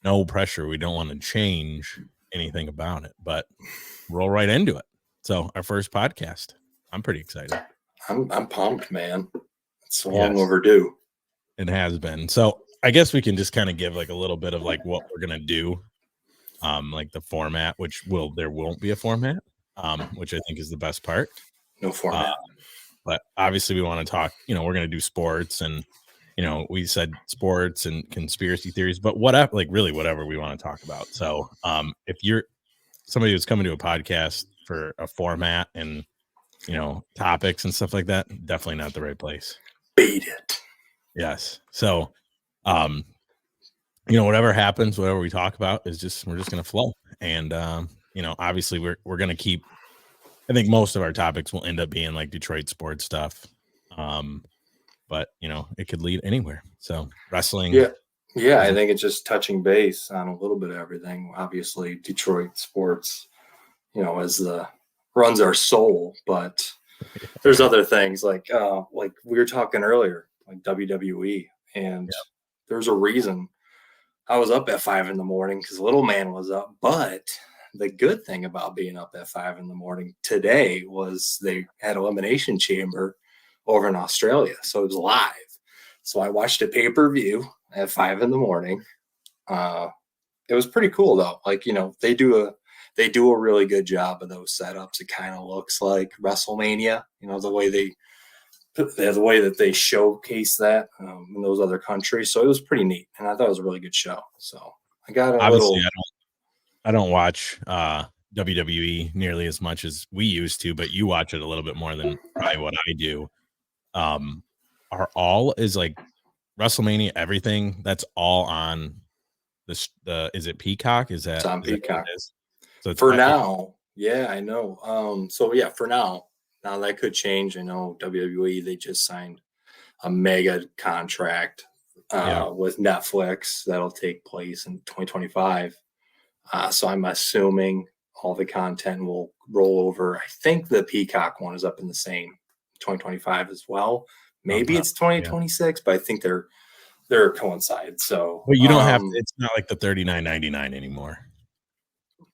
no pressure. We don't want to change anything about it, but roll right into it. So our first podcast. I'm pretty excited. I'm pumped, man. It's long overdue. It has been. So I guess we can just kind of give like a little bit of like what we're gonna do, like the format, which there won't be a format, which I think is the best part. No format. But obviously we want to talk. We're gonna do sports, and we said sports and conspiracy theories, but whatever, like really whatever we want to talk about. So if you're somebody who's coming to a podcast for a format and topics and stuff like that, definitely not the right place. Beat it. Yes. So whatever happens, whatever we talk about we're just gonna flow. And obviously we're gonna keep, I think most of our topics will end up being like Detroit sports stuff. But it could lead anywhere. So wrestling. Yeah, I think it's just touching base on a little bit of everything. Obviously, Detroit sports, runs our soul, but there's other things like we were talking earlier, like WWE, and there's a reason I was up at 5 a.m. because little man was up. But the good thing about being up at 5 a.m. today was they had Elimination Chamber over in Australia, so it was live. So I watched a pay-per-view at 5 a.m. It was pretty cool though. Like, they do a really good job of those setups. It kind of looks like WrestleMania, the way that they showcase that in those other countries. So it was pretty neat, and I thought it was a really good show. So I got I don't watch WWE nearly as much as we used to, but you watch it a little bit more than probably what I do. Is like WrestleMania, everything that's all on is it Peacock? Is that it's on Peacock? So for now, yeah, I know. For now that could change. I know WWE, they just signed a mega contract with Netflix that'll take place in 2025. So I'm assuming all the content will roll over. I think the Peacock one is up in the same 2025 as well. Maybe it's 2026, but I think they're coincide. So, but you don't have to, it's not like the $39.99 anymore.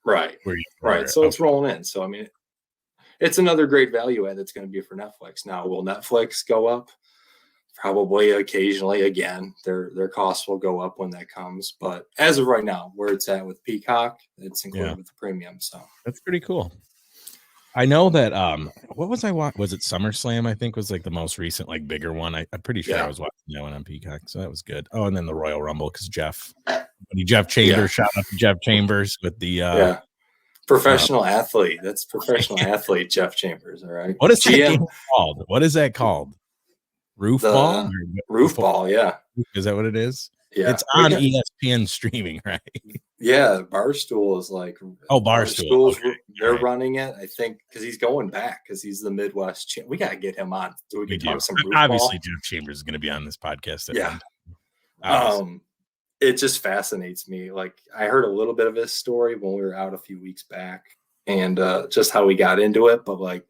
Right. Right. So it's rolling in. So, I mean, it's another great value add that's going to be for Netflix. Now, will Netflix go up? Probably occasionally. Again, their costs will go up when that comes. But as of right now, where it's at with Peacock, it's included with the premium. So that's pretty cool. I know that what was I watching? Was it SummerSlam? I think was like the most recent, like bigger one. I'm pretty sure I was watching that one on Peacock, so that was good. Oh, and then the Royal Rumble because Jeff Chambers, shout out to Jeff Chambers with the professional athlete. That's professional athlete Jeff Chambers. All right. What is that game called? What is that called? Roof ball? Roof ball, yeah. Is that what it is? Yeah. It's on ESPN streaming, right? Yeah, Barstool is like Barstool. Okay. They're running it, I think, because he's going back because he's the Midwest. We got to get him on so we can talk some roof obviously ball. Jeff Chambers is going to be on this podcast. It just fascinates me. Like, I heard a little bit of his story when we were out a few weeks back, and just how we got into it. But like,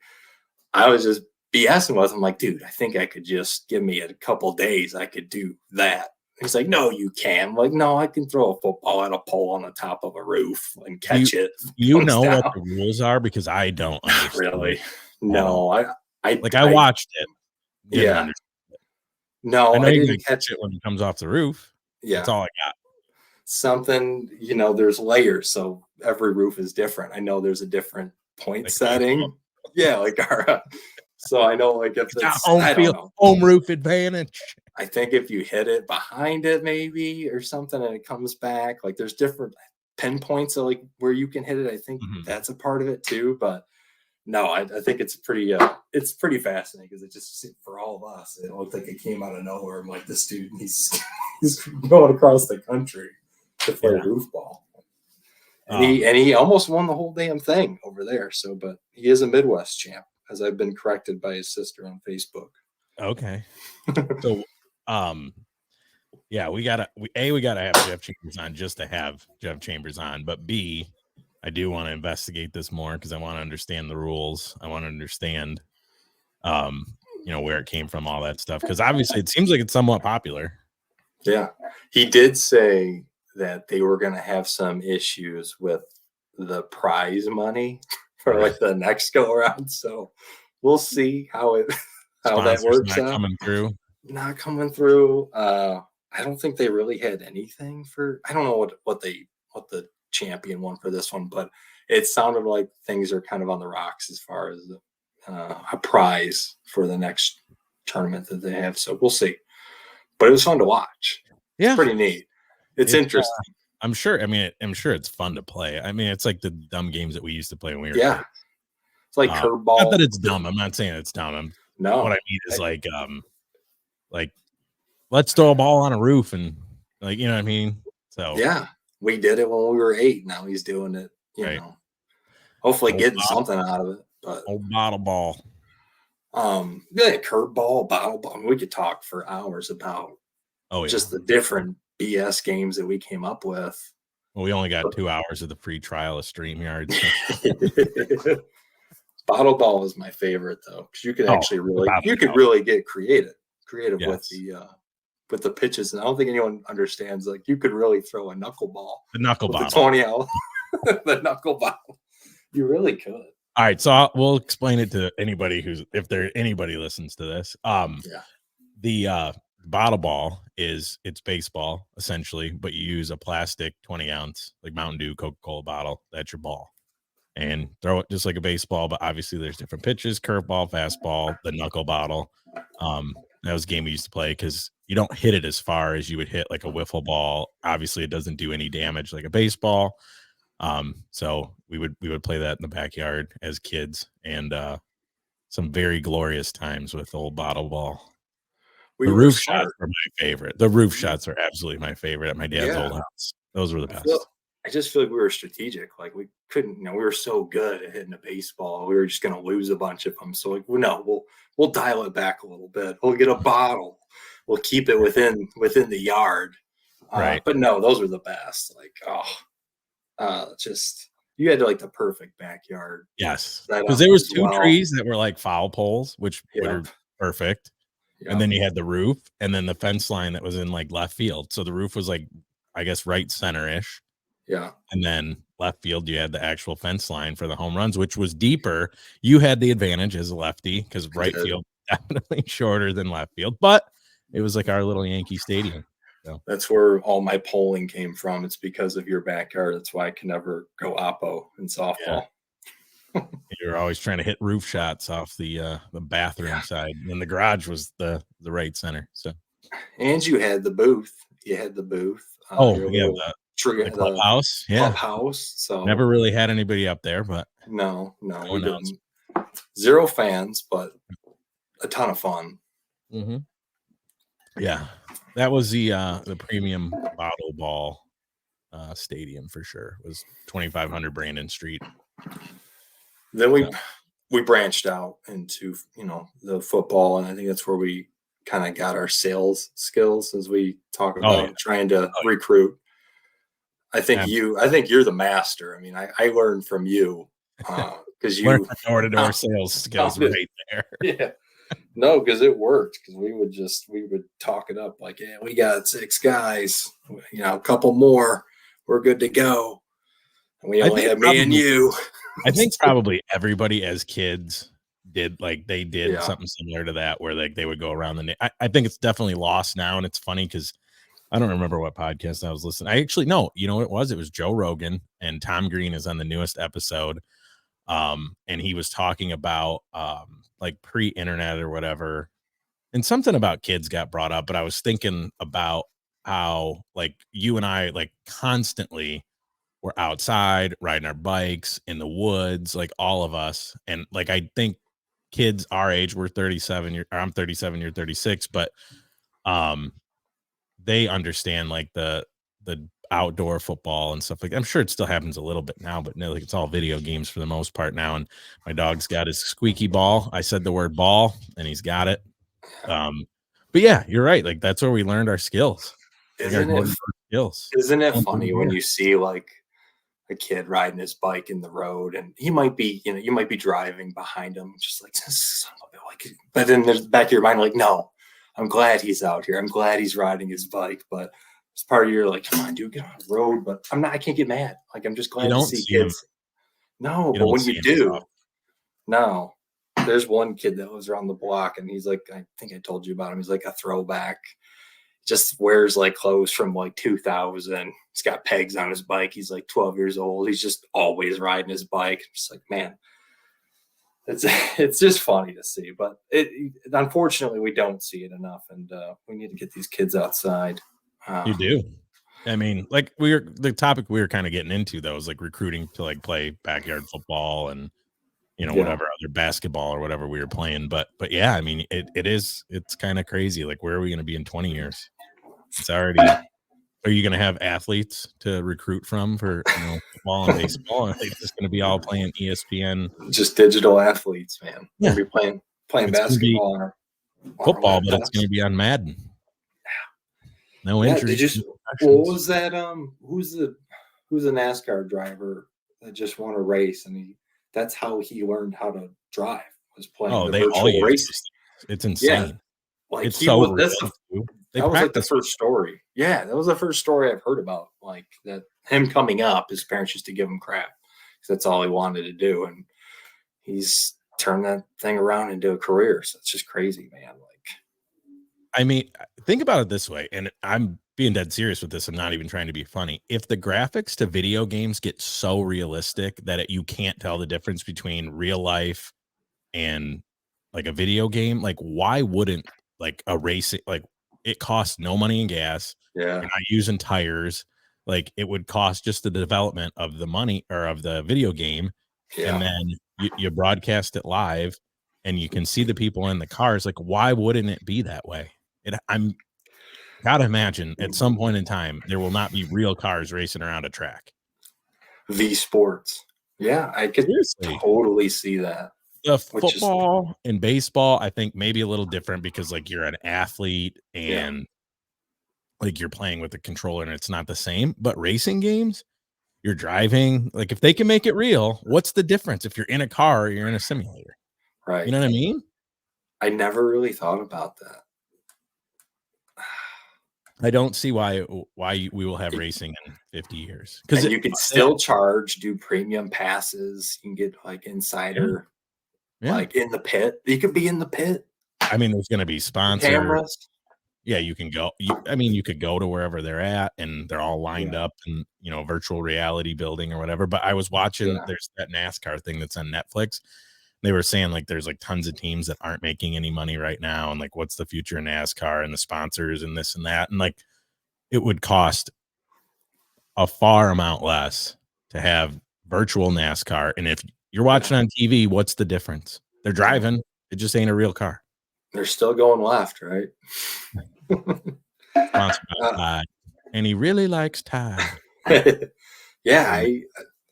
I was just BSing with him, like, dude, I think I could just give me a couple days. I could do that. He's like, no, you can. I'm like, no, I can throw a football at a pole on the top of a roof and catch it. You know what the rules are? Because I don't understand. Really? No, I watched it. Yeah. No, I know you can catch it when it comes off the roof. Yeah. That's all I got. Something, there's layers. So every roof is different. I know there's a different point setting. Yeah, like our so I know, like, if it's home roof advantage. I think if you hit it behind it, maybe, or something, and it comes back, like, there's different pinpoints of like where you can hit it. I think that's a part of it too. But no, I think it's pretty fascinating because it just, for all of us, it looked like it came out of nowhere. I'm like, this dude, he's going across the country to play roof ball. And he almost won the whole damn thing over there. So, but he is a Midwest champ, as I've been corrected by his sister on Facebook. Okay. So, we gotta have Jeff Chambers on just to have Jeff Chambers on. But B, I do want to investigate this more because I want to understand the rules. I want to understand, where it came from, all that stuff. Because obviously, it seems like it's somewhat popular. Yeah, he did say that they were going to have some issues with the prize money for like the next go around. So we'll see how that Sponsors works not out. coming through. Not coming through. I don't think they really had anything for. I don't know what the champion won for this one, but it sounded like things are kind of on the rocks as far as a prize for the next tournament that they have. So we'll see. But it was fun to watch. Yeah, it's pretty neat. It's interesting. I'm sure. I mean, I'm sure it's fun to play. I mean, it's like the dumb games that we used to play when we were kids. It's like curveball. Not that it's dumb. I'm not saying it's dumb. No. What I mean is like let's throw a ball on a roof and like, you know what I mean? So yeah, we did it when we were 8. Now he's doing it, you know, hopefully getting something out of it. But old bottle ball. Yeah, curveball, bottle ball. We could talk for hours about just the different BS games that we came up with. Well, we only got 2 hours of the free trial of StreamYard. So. Bottle ball is my favorite though, because you could actually really get creative with the pitches. And I don't think anyone understands, like, you could really throw a knuckleball. The knuckleball. The 20 out. The knuckleball. You really could. All right. So we'll explain it to anybody anybody listens to this. The bottle ball it's baseball essentially, but you use a plastic 20-ounce, like Mountain Dew, Coca-Cola bottle. That's your ball. And throw it just like a baseball, but obviously there's different pitches: curveball, fastball, the knuckle bottle. That was a game we used to play because you don't hit it as far as you would hit like a wiffle ball. Obviously, it doesn't do any damage like a baseball. So we would play that in the backyard as kids, and some very glorious times with old bottle ball. The roof shots are my favorite. The roof shots are absolutely my favorite at my dad's old house. Those were the best. I just feel like we were strategic. Like we couldn't, we were so good at hitting a baseball. We were just going to lose a bunch of them. So like, we'll dial it back a little bit. We'll get a bottle. We'll keep it within the yard. Right. But no, those were the best. Like, just, you had like the perfect backyard. Yes. Because there was two trees that were like foul poles, which were perfect. Yep. And then you had the roof and then the fence line that was in like left field. So the roof was like, I guess, right center-ish. Yeah. And then left field, you had the actual fence line for the home runs, which was deeper. You had the advantage as a lefty because right field definitely shorter than left field, but it was like our little Yankee Stadium. So that's where all my polling came from. It's because of your backyard. That's why I can never go oppo in softball. Yeah. You were always trying to hit roof shots off the bathroom side, and the garage was the right center. So, and you had the booth. The clubhouse. Clubhouse. So never really had anybody up there, but no, we didn't. 0 fans, but a ton of fun. Mm-hmm. Yeah, that was the premium bottle ball stadium for sure. It was 2500 Brandon Street. Then we branched out into the football, and I think that's where we kind of got our sales skills as we talk about trying to recruit. I think you're the master. I mean, I learned from you because you learned door-to-door sales skills right there. Yeah, no, because it worked. Because we would talk it up like, yeah, we got 6 guys. A couple more, we're good to go. And we only have me and you. I think probably everybody as kids did something similar to that, where like they would go around I think it's definitely lost now, and it's funny because I don't remember what podcast I was listening. I actually know, you know what it was? It was Joe Rogan, and Tom Green is on the newest episode. And he was talking about like pre-internet or whatever, and something about kids got brought up, but I was thinking about how like you and I like constantly were outside riding our bikes in the woods, like all of us. And like, I think kids our age, we're 37, I'm 37, you're 36, but they understand like the outdoor football and stuff like that. I'm sure it still happens a little bit now, but no, like it's all video games for the most part now. And my dog's got his squeaky ball. I said the word ball and he's got it. But yeah, you're right. Like that's where we learned our skills. Isn't it funny when you see like a kid riding his bike in the road and he might be, you might be driving behind him, just like, but then there's back of your mind, like, no, I'm glad he's out here. I'm glad he's riding his bike. But it's part of your like, come on, dude, get on the road. But I can't get mad. Like, I'm just You glad to don't see see him. kids. No, You but don't when see you him as do, often. no. There's one kid that was around the block, and he's like, I think I told you about him. He's like a throwback. Just wears like clothes from like 2000. He's got pegs on his bike. He's like 12 years old. He's just always riding his bike. I'm just like, man, it's just funny to see. But it unfortunately we don't see it enough, and we need to get these kids outside. You do. I mean, like the topic we were kind of getting into though is like recruiting to like play backyard football and Yeah. whatever other basketball or whatever we were playing. But yeah, I mean, it's kind of crazy. Like, where are we going to be in 20 years? It's already. Are you going to have athletes to recruit from for football and baseball? Or are they just going to be all playing ESPN? Just digital athletes, man. They're Yeah, gonna be playing it's going to be basketball on our football, but it's going laptops. to be on Madden. No Yeah, injuries, no what concussions. was that? Who's the NASCAR driver that just won a race, and that's how he learned how to drive, was playing Oh, the they all virtual use racing. those things. It's Yeah, insane. like It's he so was. real too. They That was like the practice with first story. Yeah, that was the first story I've heard about. Like that, him coming up, his parents used to give him crap because that's all he wanted to do, and he's turned that thing around into a career. So it's just crazy, man. Like, I mean, think about it this way, and I'm being dead serious with this. I'm not even trying to be funny. If the graphics to video games get so realistic that you can't tell the difference between real life and like a video game, like why wouldn't like a racing like it costs no money in gas, yeah, you're not using tires, like it would cost just the development of the money or of the video game, and yeah. then you broadcast it live and you can see the people in the cars. Like, why wouldn't it be that way? I'm gotta imagine at some point in time there will not be real cars racing around a track. V Sports. Yeah, I could Seriously. totally see that. The Which is, football and baseball, I think maybe a little different because like you're an athlete yeah, and like you're playing with a controller and it's not the same. But racing games, you're driving. Like if they can make it real, what's the difference if you're in a car or you're in a simulator? You right. know what I mean? I never really thought about that. I don't see why we will have racing in 50 years because And you could still charge, do premium passes. You can get like yeah, insider, yeah. like in the pit. You could be in the pit. I mean, there's going to be sponsors. Cameras. Yeah, you can go. I mean, you could go to wherever they're at, and they're all lined Yeah, up in virtual reality building or whatever. But I was watching. yeah, There's that NASCAR thing that's on Netflix. They were saying like there's like tons of teams that aren't making any money right now, and like what's the future of NASCAR and the sponsors and this and that, and like it would cost a far amount less to have virtual NASCAR. And if you're yeah. watching on TV, what's the difference? They're driving. It just ain't a real car. They're still going left, right? Sponsored by Tide, and he really likes Tide. Yeah, Um,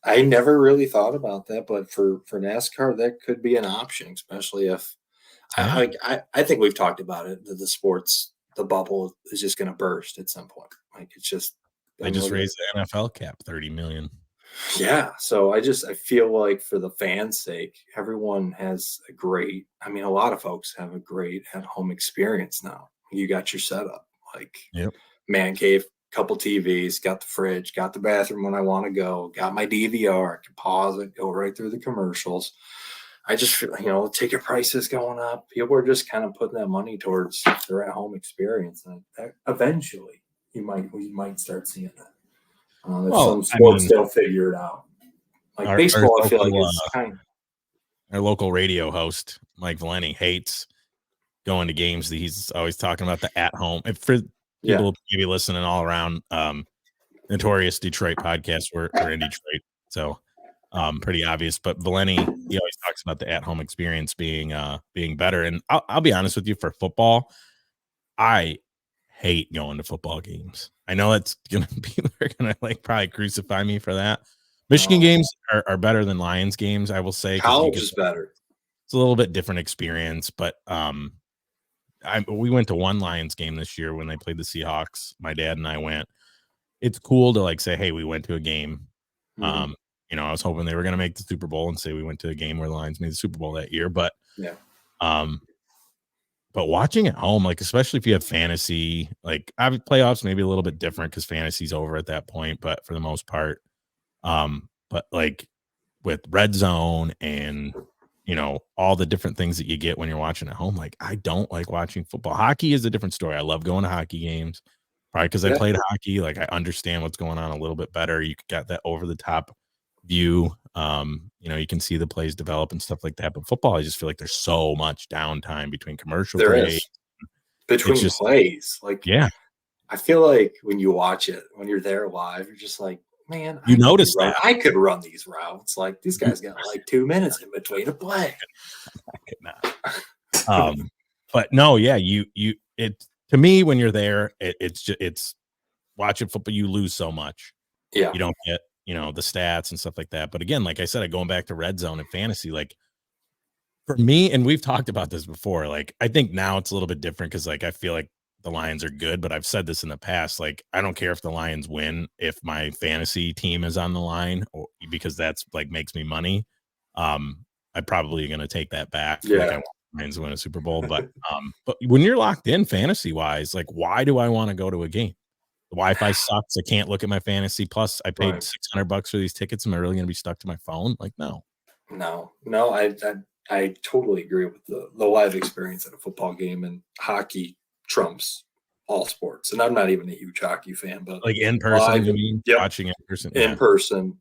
I never really thought about that, but for NASCAR, that could be an option, especially if yeah, I think we've talked about it that the bubble is just going to burst at some point. Like it's just, I they mean, just look at raised the NFL cap 30 million. yeah. So I feel like for the fans' sake, everyone has a great. I mean, a lot of folks have a great at home experience now. You got your setup, like Yep. man cave, couple TVs, got the fridge, got the bathroom when I want to go, got my DVR, I can pause it, go right through the commercials. I just feel, ticket prices going up. People are just kind of putting that money towards their at home experience. And eventually we might start seeing that. If Well, some I sports mean, they'll figure it out. Like our baseball, I feel like local is kind of, our local radio host Mike Valeni hates going to games. He's always talking about the at home. If for yeah, people maybe listening all around, Notorious Detroit podcast. We're in Detroit, so pretty obvious. But Valeni, he always talks about the at home experience being better. And I'll be honest with you, for football, I hate going to football games. I know that's gonna people are gonna like probably crucify me for that. Michigan no, games are better than Lions games, I will say, because you college get is better. it's a little bit different experience. But we went to one Lions game this year when they played the Seahawks. My dad and I went. It's cool to like say, hey, we went to a game. Hmm. Um, I was hoping they were going to make the Super Bowl and say we went to a game where the Lions made the Super Bowl that year. But Yeah, um, but watching at home, like especially if you have fantasy, like playoffs maybe a little bit different because fantasy's over at that point, but for the most part, but like with red zone and all the different things that you get when you're watching at home, like I don't like watching football. Hockey is a different story. I love going to hockey games, probably because I Yeah, played hockey. Like I understand what's going on a little bit better. You got that over the top view. You can see the plays develop and stuff like that. But football, I just feel like there's so much downtime between commercial there break. is It's between just plays. Like yeah, I feel like when you watch it, when you're there live, you're just like, man, you notice that. I could run these routes. Like these You guys got like 2 minutes in between a play. could not. But no, yeah, it to me when you're there, it's watching football. You lose so much. Yeah, You don't get the stats and stuff like that. But again, like I said, going back to red zone and fantasy, like for me, and we've talked about this before, like I think now it's a little bit different because like I feel like the Lions are good, but I've said this in the past, like I don't care if the Lions win if my fantasy team is on the line, or because that's like makes me money. I'm probably gonna take that back. Like I yeah. want the Lions to win a Super Bowl, but when you're locked in fantasy wise, like why do I want to go to a game? The Wi-Fi sucks. I can't look at my fantasy. Plus, I paid Right. $600 for these tickets. Am I really going to be stuck to my phone? Like, no. No, I totally agree with the live experience at a football game, and hockey trumps all sports. And I'm not even a huge hockey fan, but Like in person, live, you mean? yep, Watching in person? in Yeah. person,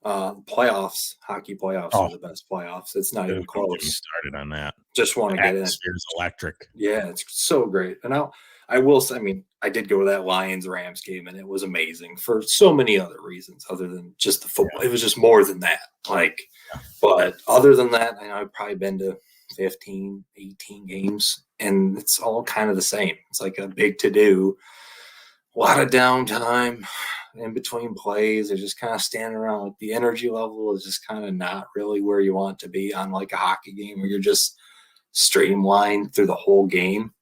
playoffs, hockey playoffs Oh, are the best playoffs. It's not even dude, don't get me close. started on that. Just want The to get in. atmosphere is electric. Yeah, it's so great. And I will say, I mean, I did go to that Lions Rams game and it was amazing for so many other reasons other than just the football. Yeah. It was just more than that. Like, but other than that, I know I've probably been to 15, 18 games and it's all kind of the same. It's like a big to do, a lot of downtime in between plays. They're just kind of standing around. Like the energy level is just kind of not really where you want to be on like a hockey game where you're just streamlined through the whole game.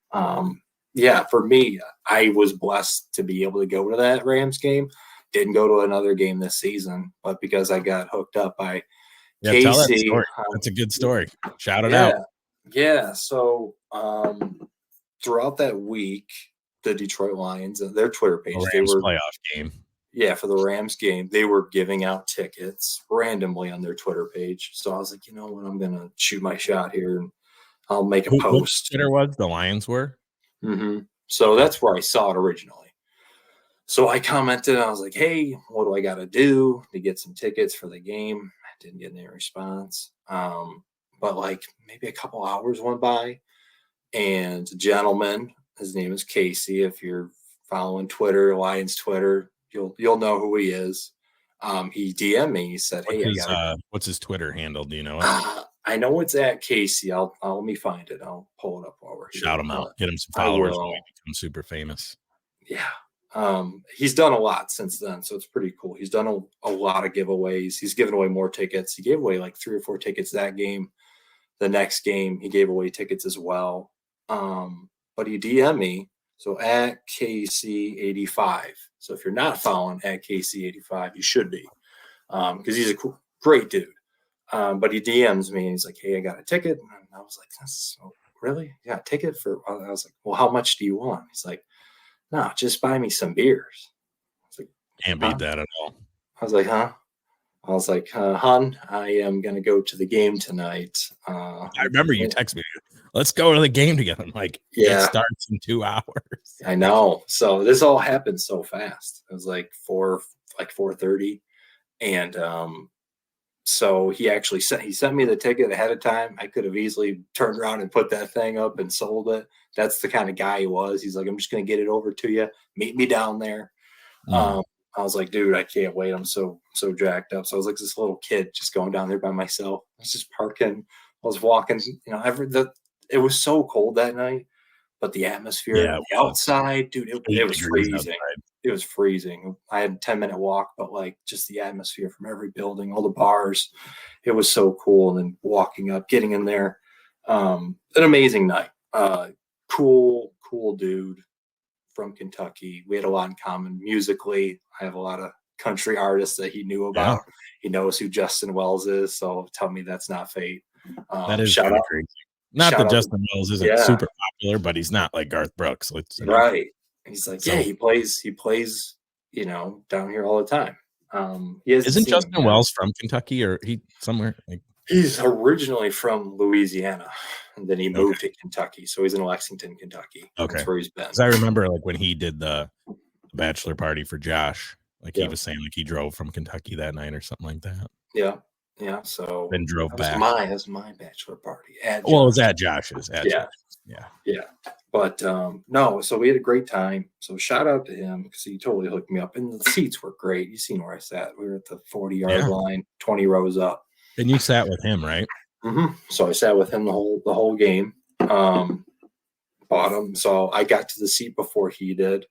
Yeah, for me, I was blessed to be able to go to that Rams game. Didn't go to another game this season, but because I got hooked up by Yeah, tell that Casey. story. That's a good story. Shout it out. Yeah, yeah. So throughout that week, the Detroit Lions, their Twitter A page, they Rams were, playoff game. yeah, for the Rams game, they were giving out tickets randomly on their Twitter page. So I was like, you know what, I'm gonna shoot my shot here and I'll make a What post. Twitter was? The Lions were? So Okay. that's where I saw it originally. So I commented, I was like, hey, what do I got to do to get some tickets for the game? I didn't get any response. But like maybe a couple hours went by, and a gentleman, his name is Casey. If you're following Twitter, Lions Twitter, you'll know who he is. He DM'd me. He said, "Hey, What's his Twitter handle? Do you know it? I know it's at Casey. I'll let me find it. I'll pull it up while we're Shout here. him out. Get him some I followers when we will. become super famous. Yeah. He's done a lot since then, so it's pretty cool. He's done a lot of giveaways. He's given away more tickets. He gave away like 3 or 4 tickets that game. The next game, he gave away tickets as well. But he DM'd me, so at KC85. So if you're not following at KC85, you should be, because he's a cool, great dude. But he DMs me and he's like, "Hey, I got a ticket." And I was like, really? You got a ticket for? I was like, "Well, how much do you want?" He's like, "No, just buy me some beers." I was like, Can't huh? beat that at all. I was like, huh? I was like, hun, I am going to go to the game tonight. I remember you texted me, let's go to the game together. I'm like, Yeah, it starts in 2 hours. I know. So this all happened so fast. It was like 4:30. And so he sent me the ticket ahead of time. I could have easily turned around and put that thing up and sold it. That's the kind of guy he was. He's like, I'm just going to get it over to you. Meet me down there. I was like, dude, I can't wait. I'm so jacked up. So I was like this little kid just going down there by myself. I was just parking. I was walking. It was so cold that night, but the atmosphere, Yeah, the outside, dude, it was 8 degrees freezing. outside. It was freezing. I had a 10-minute walk, but like just the atmosphere from every building, all the bars, it was so cool. And then walking up, getting in there, an amazing night. Cool dude from Kentucky. We had a lot in common musically. I have a lot of country artists that he knew about. He knows who Justin Wells is. So tell me that's not fate. That is Shout kind of out. crazy. Not that Shout out to, Justin Wells isn't yeah, super popular, but he's not like Garth Brooks. right. He's like, yeah, So he plays, down here all the time. He hasn't isn't seen him Justin yet. Wells from Kentucky or he somewhere like He's originally from Louisiana, and then he okay. moved to Kentucky. So he's in Lexington, Kentucky. Okay. That's where he's been. Because I remember like when he did the bachelor party for Josh, like he Yeah, was saying like he drove from Kentucky that night or something like that. yeah, yeah. So Then drove back. that was my bachelor party at Well, it was Josh. at Josh's. Yeah, Yeah. yeah. But no, so we had a great time. So shout out to him because he totally hooked me up, and the seats were great. You seen where I sat? We were at the 40-yard Yeah. line, 20 rows up. And you sat with him, right? So I sat with him the whole game. Bought him, so I got to the seat before he did.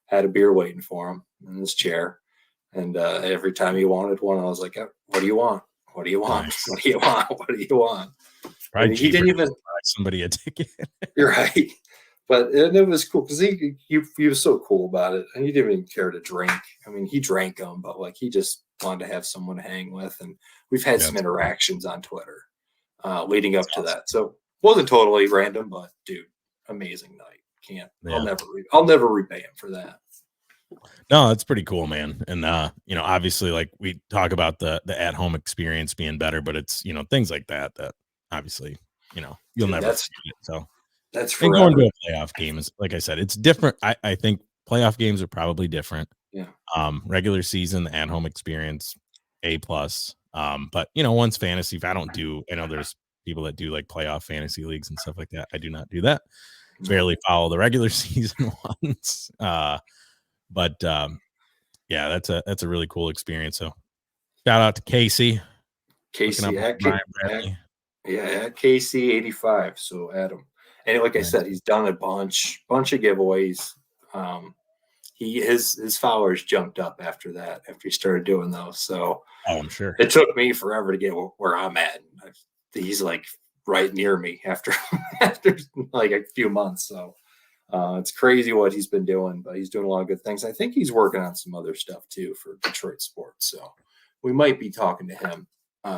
Had a beer waiting for him in his chair, and every time he wanted one, I was like, "What do you want? What do you want? Nice. What do you want? What do you want?" Probably He didn't even buy somebody a ticket. You're right, but it was cool because he was so cool about it, and he didn't even care to drink. I mean, he drank them, but like he just wanted to have someone to hang with, and we've had some interactions on Twitter leading up to that. So wasn't totally random, but dude, amazing night. I'll never repay him for that. No, that's pretty cool, man. And obviously like we talk about the at-home experience being better, but it's things like that obviously, you'll never forget it. So that's and going to a playoff game is, like I said, it's different. I think playoff games are probably different. Yeah. Regular season, the at-home experience, A+. But once fantasy, I know there's people that do like playoff fantasy leagues and stuff like that. I do not do that. Barely follow the regular season ones. But yeah, that's a really cool experience. So shout out to Casey. At Casey 85. So Adam. And like I said, he's done a bunch of giveaways. His followers jumped up after he started doing those. So I'm sure it took me forever to get where I'm at. He's like right near me after like a few months. So it's crazy what he's been doing, but he's doing a lot of good things. I think he's working on some other stuff too for Detroit sports. So we might be talking to him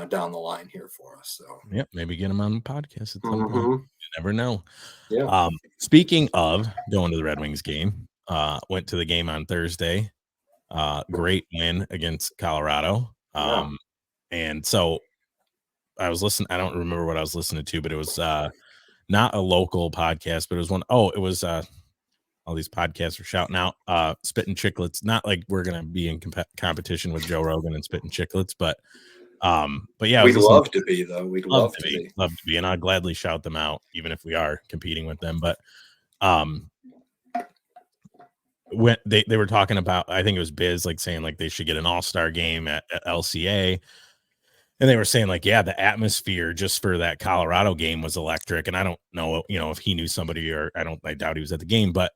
down the line here for us. So yeah, maybe get him on the podcast at some point. You never know. Yeah. Speaking of going to the Red Wings game, went to the game on Thursday. Great win against Colorado. And so I was listening. I don't remember what I was listening to, but it was not a local podcast, but it was one. Oh, it was all these podcasts are shouting out Spittin' Chicklets. Not like we're gonna be in competition with Joe Rogan and Spittin' Chicklets, but yeah, we'd love to be though. We'd love to be, and I'll gladly shout them out, even if we are competing with them. But when they were talking about, I think it was Biz like saying like they should get an all-star game at LCA. And they were saying like, yeah, the atmosphere just for that Colorado game was electric. And I don't know, if he knew somebody or I doubt he was at the game, but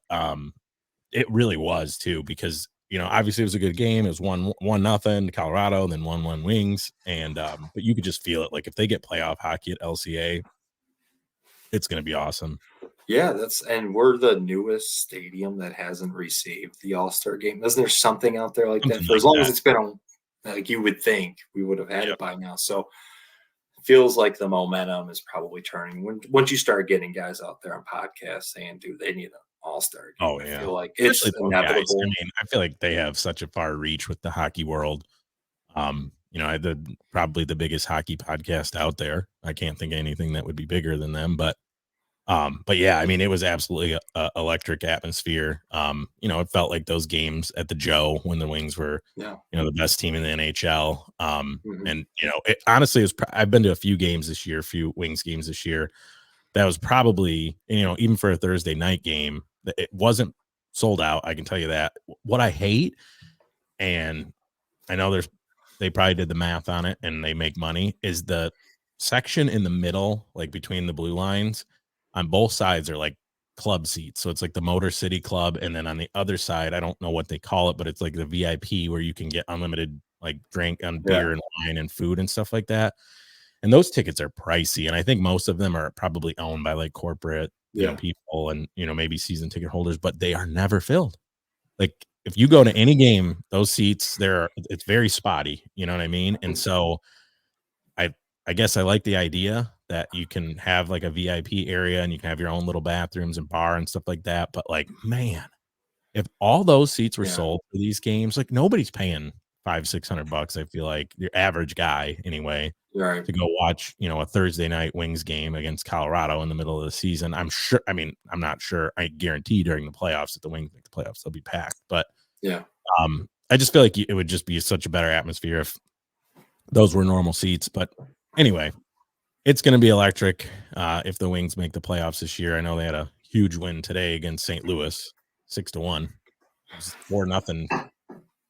it really was too, because, obviously it was a good game. It was 1-0 to Colorado, then 1-1 Wings. And, but you could just feel it. Like if they get playoff hockey at LCA, it's going to be awesome. Yeah, and we're the newest stadium that hasn't received the All-Star game. Isn't there something out there like that? For as long as it's been on, like you would think we would have had it by now. So it feels like the momentum is probably turning. Once you start getting guys out there on podcasts saying, dude, they need an all-star game. Oh, yeah. I feel like it's inevitable. Guys. I mean, I feel like they have such a far reach with the hockey world. Probably the biggest hockey podcast out there. I can't think of anything that would be bigger than them, but yeah, I mean, it was absolutely a electric atmosphere. It felt like those games at the Joe when the Wings were, the best team in the NHL. And it honestly is. I've been to a few games this year, a few Wings games this year. That was probably, even for a Thursday night game, it wasn't sold out. I can tell you that. What I hate, and I know they probably did the math on it and they make money, is the section in the middle, like between the blue lines. On both sides are like club seats. So it's like the Motor City Club. And then on the other side, I don't know what they call it, but it's like the VIP where you can get unlimited like drink and beer and wine and food and stuff like that. And those tickets are pricey. And I think most of them are probably owned by like corporate people and, maybe season ticket holders, but they are never filled. Like if you go to any game, those seats it's very spotty. You know what I mean? And so I guess I like the idea, that you can have like a VIP area and you can have your own little bathrooms and bar and stuff like that. But like, man, if all those seats were sold for these games, like nobody's paying $500-600. I feel like your average guy anyway Right. to go watch, a Thursday night Wings game against Colorado in the middle of the season. I'm sure. I mean, I'm not sure. I guarantee during the playoffs, if the Wings make the playoffs, they'll be packed. But Yeah. I just feel like it would just be such a better atmosphere if those were normal seats. But anyway, it's going to be electric if the Wings make the playoffs this year. I know they had a huge win today against St. Louis, 6-1. It was 4-0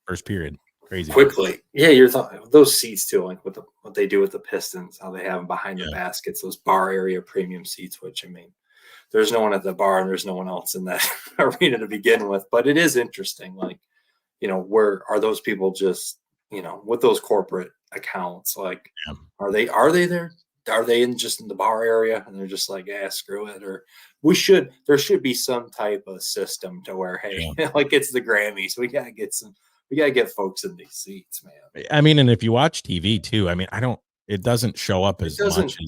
first period. Crazy. Quickly. Yeah, you're talking those seats too, like what they do with the Pistons, how they have them behind the baskets, those bar area premium seats, which I mean, there's no one at the bar and there's no one else in that arena to begin with. But it is interesting, like, where are those people just, with those corporate accounts, like are they there? Are they just in the bar area and they're just like, yeah, screw it? Or there should be some type of system to where, hey, like it's the Grammys. We gotta get folks in these seats, man. I mean, and if you watch TV too, I mean, it doesn't show up as much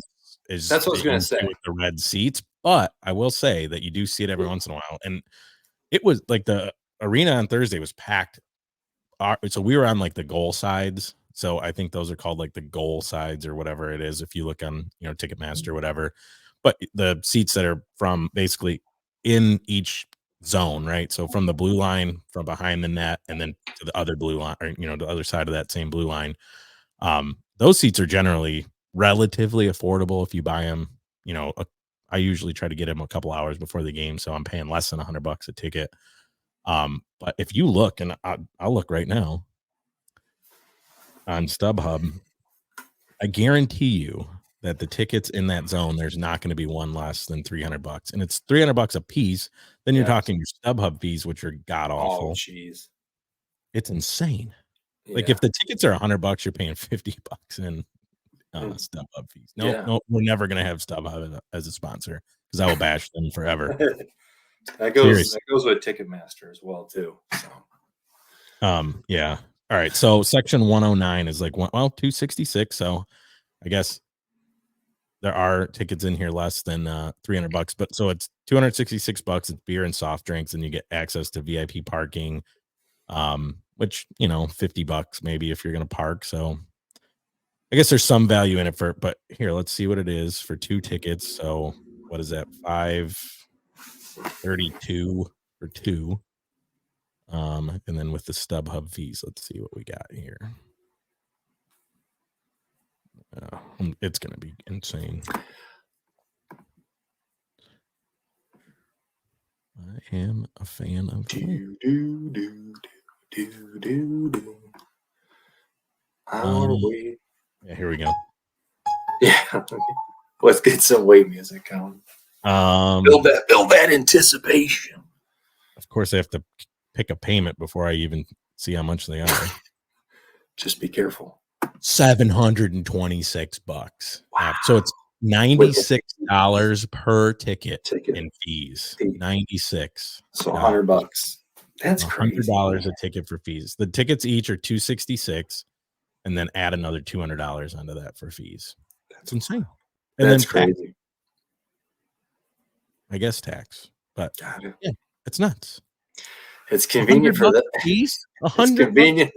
as that's what I was gonna say with the red seats, but I will say that you do see it every once in a while. And it was like the arena on Thursday was packed. So we were on like the goal sides. So I think those are called like the goal sides or whatever it is. If you look on, Ticketmaster or whatever, but the seats that are from basically in each zone, right? So from the blue line, from behind the net, and then to the other blue line, or the other side of that same blue line. Those seats are generally relatively affordable if you buy them. I usually try to get them a couple hours before the game, so I'm paying less than $100 a ticket. But if you look, and I'll look right now on StubHub, I guarantee you that the tickets in that zone, there's not going to be one less than $300, and it's $300 a piece. Then you're talking your StubHub fees, which are god awful. Oh, jeez, it's insane. Like if the tickets are $100, you're paying $50 in StubHub fees. No, we're never going to have StubHub as a sponsor because I will bash them forever. That goes with Ticketmaster as well too. So. Yeah. All right. So section 109 is like 266. So I guess there are tickets in here less than $300, but so it's $266. It's beer and soft drinks, and you get access to VIP parking, which $50 maybe if you're gonna park. So I guess there's some value in it but here, let's see what it is for 2 tickets. So what is that? $532 for 2. And then with the StubHub fees, let's see what we got here. It's gonna be insane. I am a fan of yeah, here we go. Yeah. Let's get some wait music going. Build that anticipation. Of course, I have to pick a payment before I even see how much they are. Just be careful. $726. Wow. So it's $96 per ticket in fees. 96. So $100. That's crazy. $100 a ticket for fees. The tickets each are $266, and then add another $200 onto that for fees. That's insane. And that's then crazy. I guess tax, but yeah, it's nuts. It's convenient for them. Fees? It's convenient.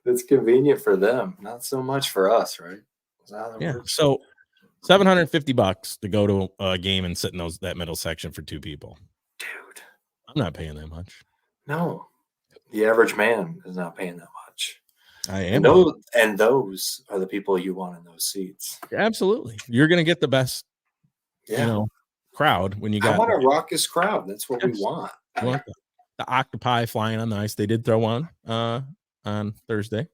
It's convenient for them, not so much for us, right? Yeah. So $750 to go to a game and sit in that middle section for 2 people. Dude, I'm not paying that much. No, the average man is not paying that much. I am. And those are the people you want in those seats. Absolutely. You're going to get the best, crowd when you got. I want a raucous crowd. That's what we want. You want the octopi flying on the ice. They did throw one on Thursday.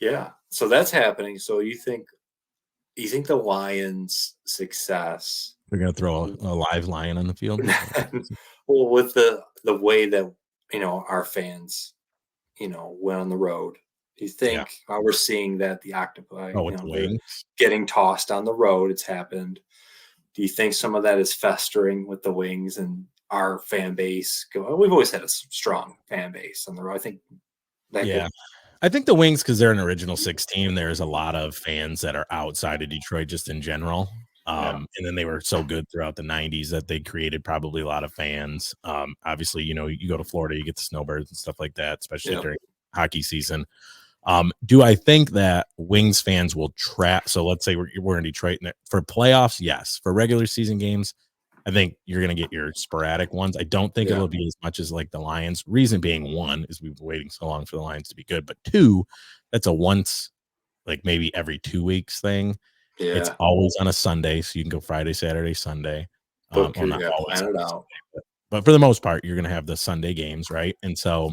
Yeah. So that's happening. So you think the Lions' success? They're going to throw a live lion on the field. Well, with the way that our fans, went on the road. Do you think we're seeing that the octopi getting tossed on the road? It's happened. Do you think some of that is festering with the Wings and our fan base? We've always had a strong fan base on the road. I think that I think the Wings, because they're an original 16, there's a lot of fans that are outside of Detroit just in general. And then they were so good throughout the 90s that they created probably a lot of fans. Obviously, you go to Florida, you get the snowbirds and stuff like that, especially during hockey season. Do I think that Wings fans will trap? So let's say we're in Detroit for playoffs. Yes. For regular season games, I think you're going to get your sporadic ones. I don't think it'll be as much as like the Lions. Reason being, one is we've been waiting so long for the Lions to be good, but two, that's a once, like maybe every 2 weeks thing. Yeah. It's always on a Sunday, so you can go Friday, Saturday, Sunday. Book Well, not always, plan it out. but for the most part, you're going to have the Sunday games, right? And so,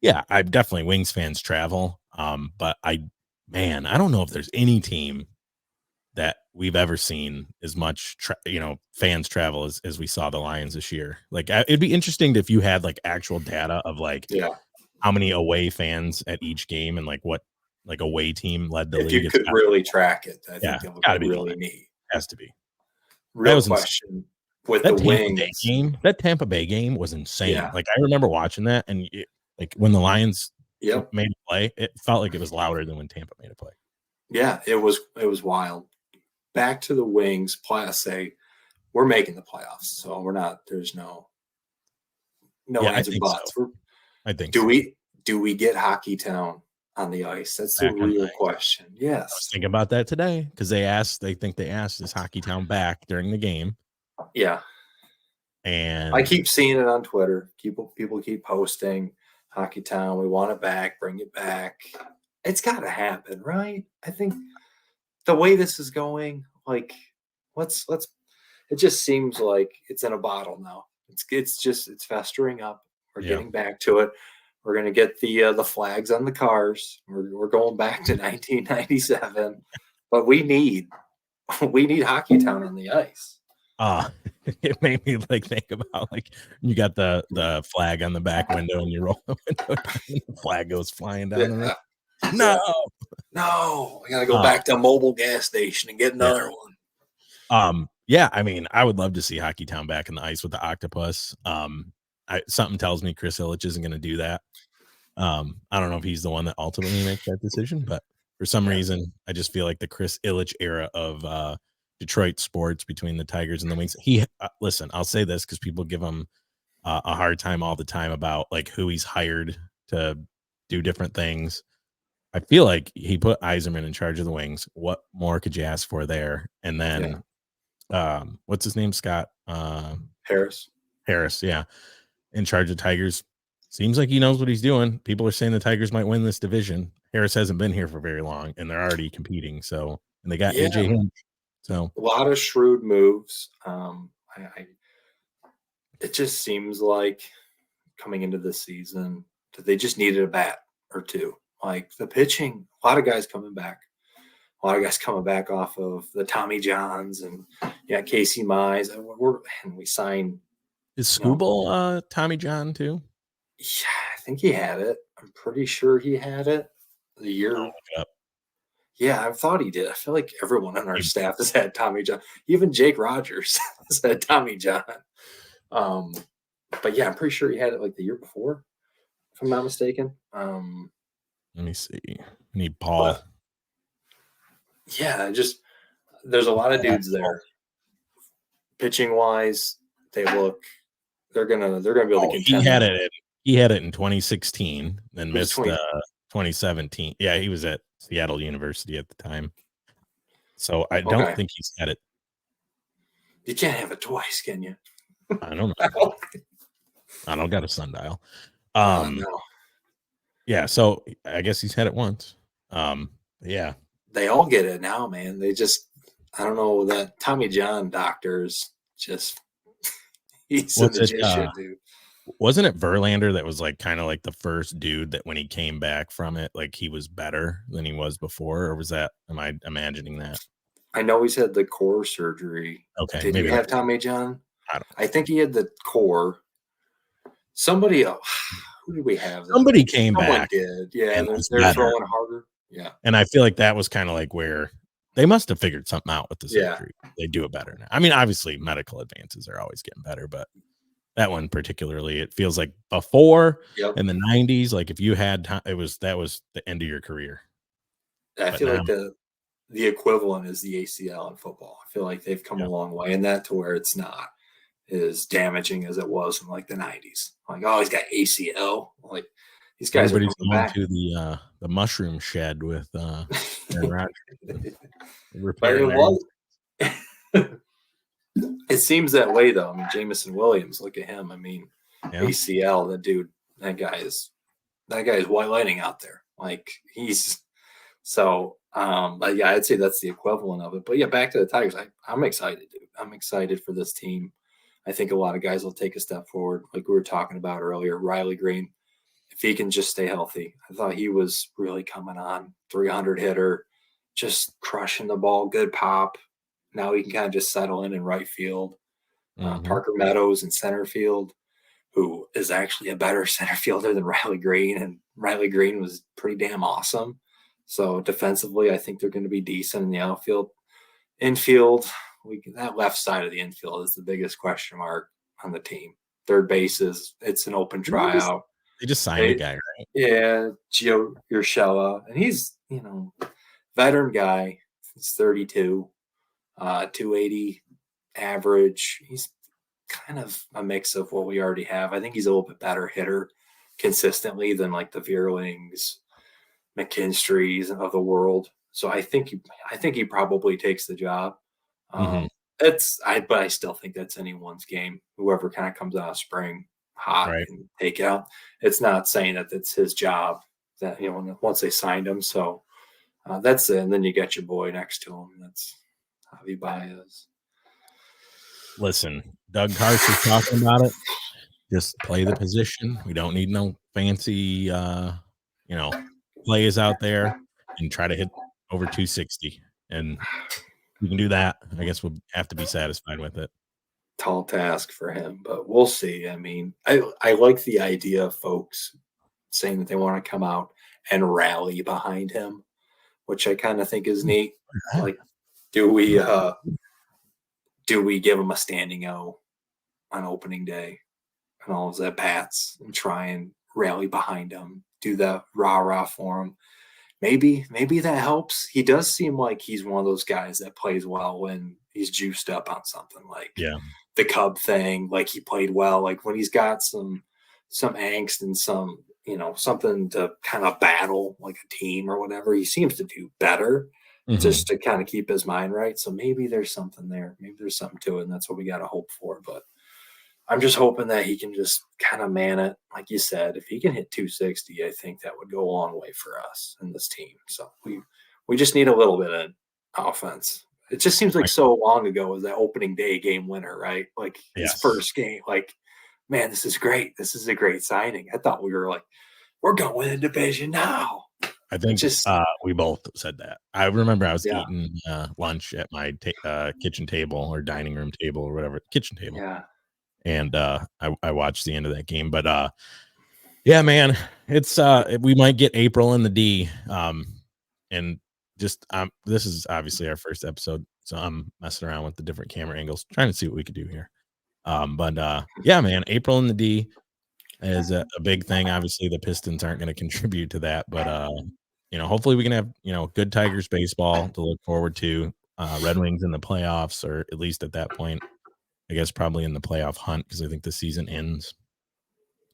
yeah, I definitely Wings fans travel. But I don't know if there's any team that we've ever seen as much, fans travel as we saw the Lions this year. Like, it'd be interesting if you had like actual data of like how many away fans at each game and like what like away team led the league. If you could really track it, I think that would gotta be really neat. Has to be. Real question with the Wings. That Tampa Bay game was insane. Yeah. Like, I remember watching that, and like when the Lions made a play, it felt like it was louder than when Tampa made a play. Yeah, it was wild. Back to the Wings. Say we're making the playoffs, so we're not. There's no ands and buts. So. I think. Do we get Hockey Town on the ice? That's the real question. Yes. I was thinking about that today because they think they asked is Hockey Town back during the game. Yeah. And I keep seeing it on Twitter. People keep posting Hockey Town. We want it back. Bring it back. It's got to happen, right? I think the way this is going, like, let's. It just seems like it's in a bottle now. It's festering up. We're getting back to it. We're going to get the flags on the cars. We're going back to 1997, but we need Hockey Town on the ice. It made me like think about like you got the flag on the back window and you roll the window down and the flag goes flying down the road. No, I got to go back to a mobile gas station and get another one. Yeah, I mean, I would love to see Hockey Town back in the ice with the octopus. Something tells me Chris Ilitch isn't going to do that. I don't know if he's the one that ultimately makes that decision, but for some reason, I just feel like the Chris Ilitch era of Detroit sports between the Tigers and the Wings. Listen, I'll say this because people give him a hard time all the time about like who he's hired to do different things. I feel like he put Yzerman in charge of the Wings. What more could you ask for there? And then, what's his name? Scott Harris. Yeah. In charge of Tigers. Seems like he knows what he's doing. People are saying the Tigers might win this division. Harris hasn't been here for very long, and they're already competing. So, and they got AJ Hinch. So a lot of shrewd moves. It just seems like coming into this season that they just needed a bat or two. Like the pitching, a lot of guys coming back. A lot of guys coming back off of the Tommy Johns and Casey Mize. And we signed. Is Skubal Tommy John too? Yeah, I think he had it. I'm pretty sure he had it the year. Yeah, I thought he did. I feel like everyone on our staff has had Tommy John. Even Jake Rogers has had Tommy John. But yeah, I'm pretty sure he had it like the year before, if I'm not mistaken. Let me see. I need Paul. Yeah, there's a lot of dudes there. Pitching wise, they're gonna be able to contend. He had it in 2016, then missed 2017. Yeah, he was at Seattle University at the time. So I don't think he's had it. You can't have it twice, can you? I don't know. I don't got a sundial. No. Yeah, so I guess he's had it once. Yeah. They all get it now, man. I don't know, that Tommy John doctor's just he's a magician, dude. Wasn't it Verlander that was like kind of like the first dude that when he came back from it, like he was better than he was before? Or was that, am I imagining that? I know he's had the core surgery. Okay. Did he have Tommy John? I think he had the core. Somebody else. Who did we have? Somebody came back. Did. Yeah. They're throwing harder. Yeah. And I feel like that was kind of like where they must have figured something out with the surgery. They do it better now. I mean, obviously medical advances are always getting better, but That one particularly, it feels like before Yep. in the 90s, like if you had time, that was the end of your career. I But feel now, like the equivalent is the ACL in football. I feel like they've come yeah, a long way in that to where it's not as damaging as it was in like the 90s. Like, oh, he's got ACL. Like these guys are everybody's coming going back. to the mushroom shed with Aaron Rodgers, But it repairing their. was it seems that way though. I mean, Jamison Williams, look at him. I mean, Yeah, ACL, the dude, that guy is white lighting out there. Like he's so but yeah, I'd say that's the equivalent of it. But yeah, back to the Tigers. I'm excited, dude. I'm excited for this team. I think a lot of guys will take a step forward, like we were talking about earlier. Riley Green, if he can just stay healthy. I thought he was really coming on. 300 hitter, just crushing the ball, good pop. Now he can kind of just settle in right field. hmm, Parker Meadows in center field, who is actually a better center fielder than Riley Green, and Riley Green was pretty damn awesome. So defensively, I think they're going to be decent in the outfield. Infield, that left side of the infield is the biggest question mark on the team. Third base it's an open tryout. they just signed a They, guy, right? yeah, Gio Urshela, and he's veteran guy. He's 32, 280 average. He's kind of a mix of what we already have. I think he's a little bit better hitter consistently than like the Vierlings, McKinstry's of the world. So I think he probably takes the job. Hmm. But I still think that's anyone's game. Whoever kind of comes out of spring hot Right. and take it out. It's not saying that it's his job that once they signed him. So that's it. And then you got your boy next to him. That's Javi Baez. Listen, Doug Carson's talking about it. Just play the position. We don't need no fancy, plays out there, and try to hit over 260. And we can do that. I guess we'll have to be satisfied with it. Tall task for him, but we'll see. I mean, I like the idea of folks saying that they want to come out and rally behind him, which I kind of think is neat. Like, do we give him a standing O on opening day and all of his at bats and try and rally behind him, do the rah rah for him? Maybe that helps. He does seem like he's one of those guys that plays well when he's juiced up on something like Yeah. the Cub thing. Like he played well. Like when he's got some angst and some something to kind of battle like a team or whatever, he seems to do better Hmm. just to kind of keep his mind right. So maybe there's something there. Maybe there's something to it, and that's what we got to hope for. But I'm just hoping that he can just kind of man it. Like you said, if he can hit 260, I think that would go a long way for us and this team. So we just need a little bit of offense. It just seems like Like, so long ago was that opening day game winner, right? Like his yes. first game. Like, man, this is great. This is a great signing. I thought we were like, we're going to win the division now. I It think just, we both said that. I remember I was yeah, eating lunch at my kitchen table or dining room table or whatever, kitchen table. yeah. And I watched the end of that game. But yeah, man, it's we might get April in the D. And just this is obviously our first episode, so I'm messing around with the different camera angles, trying to see what we could do here. But yeah, man, April in the D is a big thing. Obviously, the Pistons aren't going to contribute to that, but hopefully we can have good Tigers baseball to look forward to. Red Wings in the playoffs, or at least at that point, I guess probably in the playoff hunt, because I think the season ends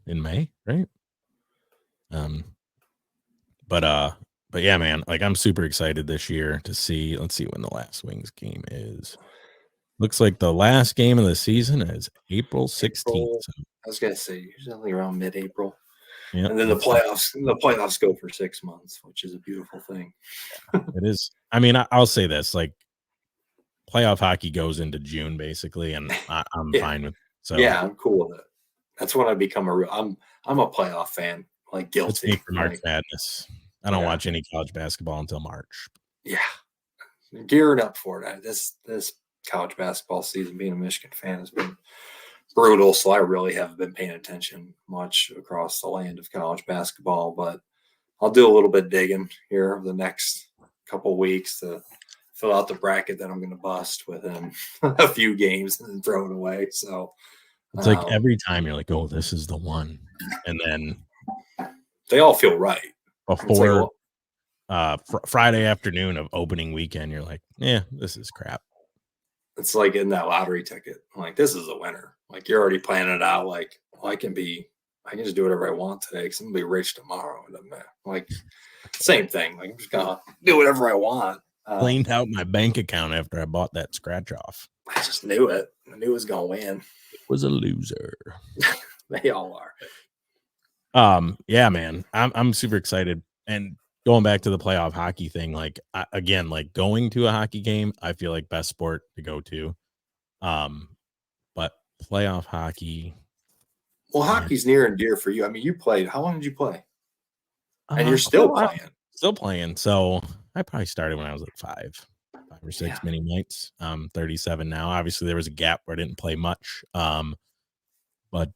in May, right? Um, but yeah, man, like I'm super excited this year to see. Let's see when the last Wings game is. Looks like the last game of the season is April 16th. April, So, I was going to say usually around mid-April. yeah, And then that's the playoffs go for 6 months, which is a beautiful thing. it is. I mean, I'll say this: like playoff hockey goes into June basically, and I'm Yeah. fine with. So Yeah, I'm cool with it. That's when I become a real I'm a playoff fan, like let's wait guilty. for March Like, Madness. I don't yeah. watch any college basketball until March. Yeah. Gearing up for it. This college basketball season, being a Michigan fan, has been brutal. So I really haven't been paying attention much across the land of college basketball, but I'll do a little bit digging here over the next couple weeks to fill out the bracket that I'm going to bust within a few games and then throw it away. So It's like every time you're like, "Oh, this is the one," and then they all feel right. It's like, before Friday afternoon of opening weekend, you're like, "Yeah, this is crap." it's like in that lottery ticket. I'm like, this is a winner. Like you're already planning it out. Like, well, I can just do whatever I want today because I'm gonna be rich tomorrow. And like, same thing. Like I'm just gonna do whatever I want. Cleaned out my bank account after I bought that scratch off. I just knew it. I knew it was gonna win. It was a loser. They all are. Yeah, man, I'm super excited. And going back to the playoff hockey thing, like again, like going to a hockey game, I feel like best sport to go to. But playoff hockey, Well, man, hockey's near and dear for you. I mean, you played. How long did you play? And you're for a still while, playing. still playing. So I probably started when I was like five or six Yeah. mini nights. 37 now. Obviously, there was a gap where I didn't play much. But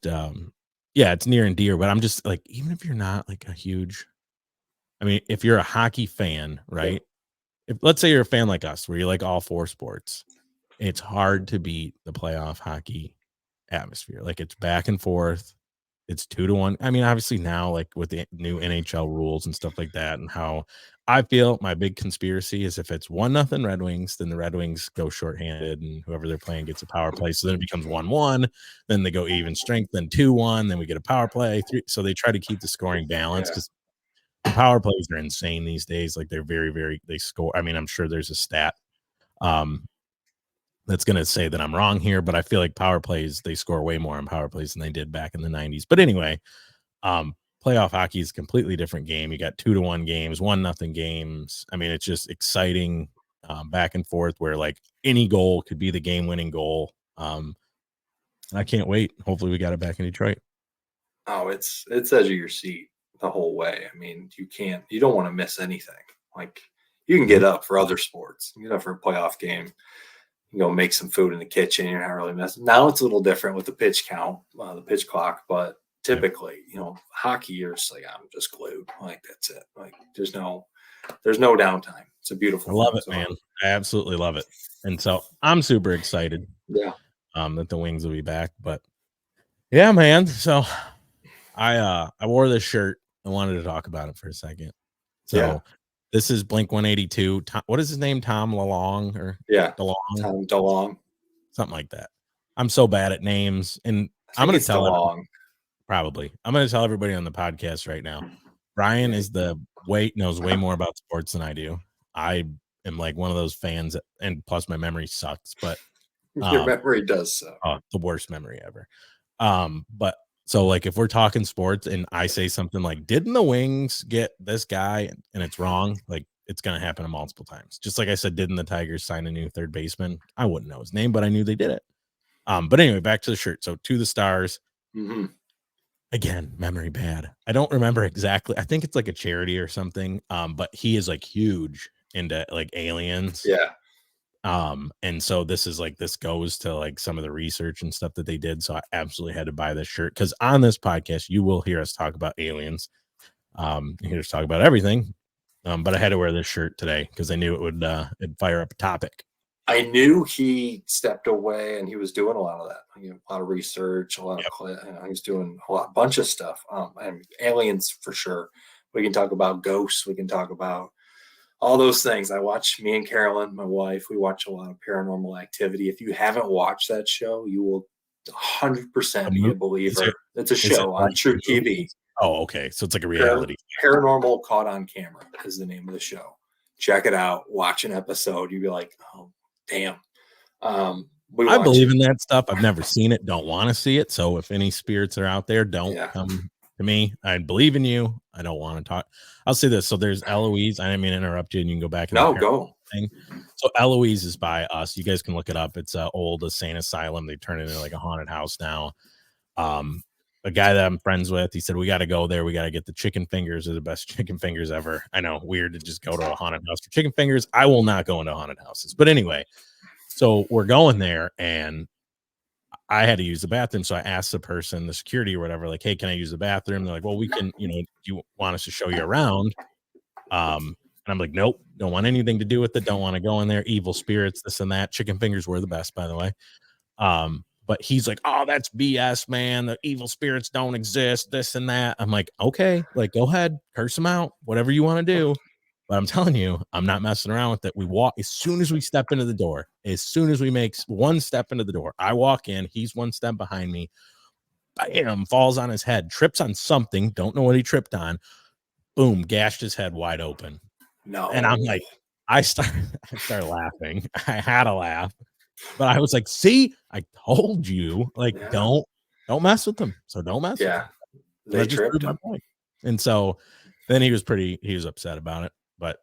yeah, it's near and dear. But I'm just like, even if you're not like a huge, I mean, if you're a hockey fan, right? If let's say you're a fan like us, where you like all four sports, it's hard to beat the playoff hockey atmosphere. Like it's back and forth. It's 2-1. I mean, obviously now, like with the new NHL rules and stuff like that, and how I feel my big conspiracy is if it's 1-0 Red Wings, then the Red Wings go shorthanded and whoever they're playing gets a power play. So then it becomes 1-1, then they go even strength, then 2-1, then we get a power play. So they try to keep the scoring balance Yeah. because the power plays are insane these days. Like they're very, very, they score. I mean, I'm sure there's a stat that's going to say that I'm wrong here, but I feel like power plays, they score way more on power plays than they did back in the 90s. But anyway, playoff hockey is a completely different game. You got 2-1 games, 1-0 games. I mean, it's just exciting back and forth where like any goal could be the game winning goal. I can't wait. Hopefully we got it back in Detroit. Oh, it's edge of your seat the whole way. I mean, you don't want to miss anything. Like you can get up for other sports, you get up for a playoff game, you go make some food in the kitchen. You're not really messing. Now it's a little different with the pitch count, the pitch clock, but typically, hockey, you're just like, I'm just glued. Like that's it. Like there's no downtime. It's a beautiful. I love it, man. I absolutely love it. And so I'm super excited. Yeah. That the Wings will be back. But yeah, man. So I wore this shirt. I wanted to talk about it for a second. So this is Blink 182. What is his name? Tom DeLonge or DeLonge? Tom DeLonge. Something like that. I'm so bad at names. And I'm going to tell DeLonge. Probably. I'm going to tell everybody on the podcast right now. Brian is knows way more about sports than I do. I am like one of those fans, and plus my memory sucks, but your memory does suck. The worst memory ever. But so like if we're talking sports and I say something like, didn't the Wings get this guy? And it's wrong, like it's gonna happen multiple times. Just like I said, didn't the Tigers sign a new third baseman? I wouldn't know his name, but I knew they did it. But anyway, back to the shirt. So to the stars. Mm-hmm. Again, memory bad. I don't remember exactly. I think it's like a charity or something. But he is like huge into like aliens. Yeah. And so this goes to like some of the research and stuff that they did. So I absolutely had to buy this shirt because on this podcast, you will hear us talk about aliens. You hear us talk about everything. But I had to wear this shirt today because I knew it would it'd fire up a topic. I knew he stepped away and he was doing a lot of that. A lot of research, a lot of he was doing a bunch of stuff. And aliens for sure. We can talk about ghosts. We can talk about all those things. Me and Carolyn, my wife, we watch a lot of Paranormal Activity. If you haven't watched that show, you will 100% be a believer. It's a show on True TV. Oh, okay. So it's like a reality. Paranormal Caught on Camera is the name of the show. Check it out. Watch an episode. You'll be like, oh, damn. I believe in that stuff. I've never seen it. Don't want to see it. So if any spirits are out there, don't come to me. I believe in you. I don't want to talk. I'll say this. So there's Eloise. I didn't mean to interrupt you, and you can go back. Go. Thing. So Eloise is by us. You guys can look it up. It's an old insane asylum. They turn it into like a haunted house now. A guy that I'm friends with, he said, we got to go there. We got to get the chicken fingers. They're the best chicken fingers ever. I know, weird to just go to a haunted house for chicken fingers. I will not go into haunted houses. But anyway, so we're going there and I had to use the bathroom. So I asked the person, the security or whatever, like, hey, can I use the bathroom? They're like, well, we can, do you want us to show you around? And I'm like, nope, don't want anything to do with it. Don't want to go in there. Evil spirits, this and that. Chicken fingers were the best, by the way. But he's like, oh, that's BS, man. The evil spirits don't exist, this and that. I'm like, okay, like, go ahead, curse them out, whatever you want to do. But I'm telling you, I'm not messing around with it. We walk as soon as we step into the door, as soon as we make one step into the door, I walk in, he's one step behind me, bam, falls on his head, trips on something, don't know what he tripped on, boom, gashed his head wide open. No. And I'm like, I started laughing. I had to laugh. But I was like, see, I told you, like, don't mess with them. So don't mess with them. They That just tripped proved my him. point. And so then he was upset about it. But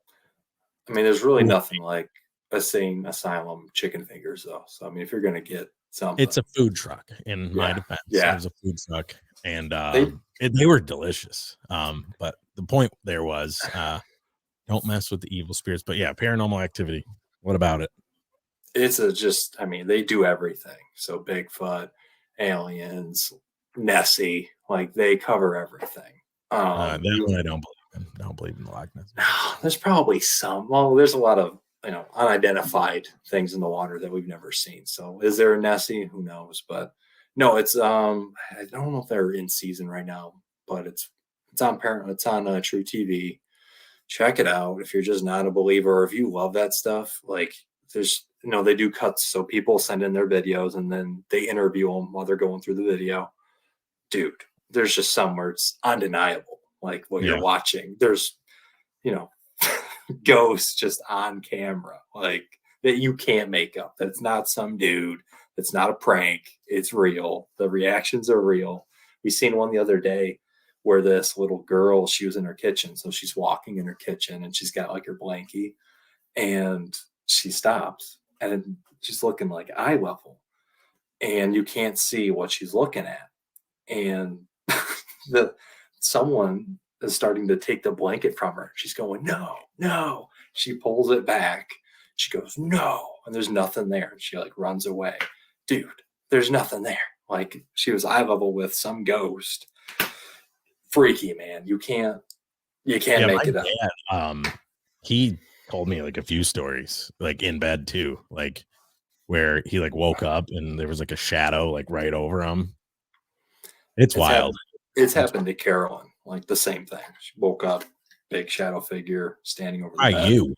I mean, there's really nothing like a sane asylum chicken fingers, though. So I mean, if you're gonna get something, it's a food truck. In my defense, it was a food truck, and they were delicious. But the point there was, don't mess with the evil spirits. But yeah, Paranormal Activity. What about it? It's just, I mean, they do everything. So Bigfoot, aliens, Nessie, like they cover everything. That one I don't believe in. I don't believe in the Loch Ness. There's probably some. Well, there's a lot of unidentified things in the water that we've never seen. So is there a Nessie? Who knows? But no, it's I don't know if they're in season right now, but it's on True TV. Check it out if you're just not a believer or if you love that stuff. Like there's they do cuts, so people send in their videos and then they interview them while they're going through the video. Dude, there's just some where it's undeniable, like what you're watching. There's ghosts just on camera, like that you can't make up. That's not some dude. It's not a prank. It's real. The reactions are real. We seen one the other day where this little girl, she was in her kitchen. So she's walking in her kitchen and she's got like her blankie and she stops and she's looking like eye level and you can't see what she's looking at. And someone is starting to take the blanket from her. She's going, no, no. She pulls it back. She goes, no. And there's nothing there. And she like runs away. Dude, there's nothing there. Like she was eye level with some ghost. Freaky, man. You can't make it up. Dad, he told me like a few stories, like in bed too, like where he like woke up and there was like a shadow like right over him. It's wild. It's happened to Carolyn, like the same thing. She woke up, big shadow figure standing over the bed. You?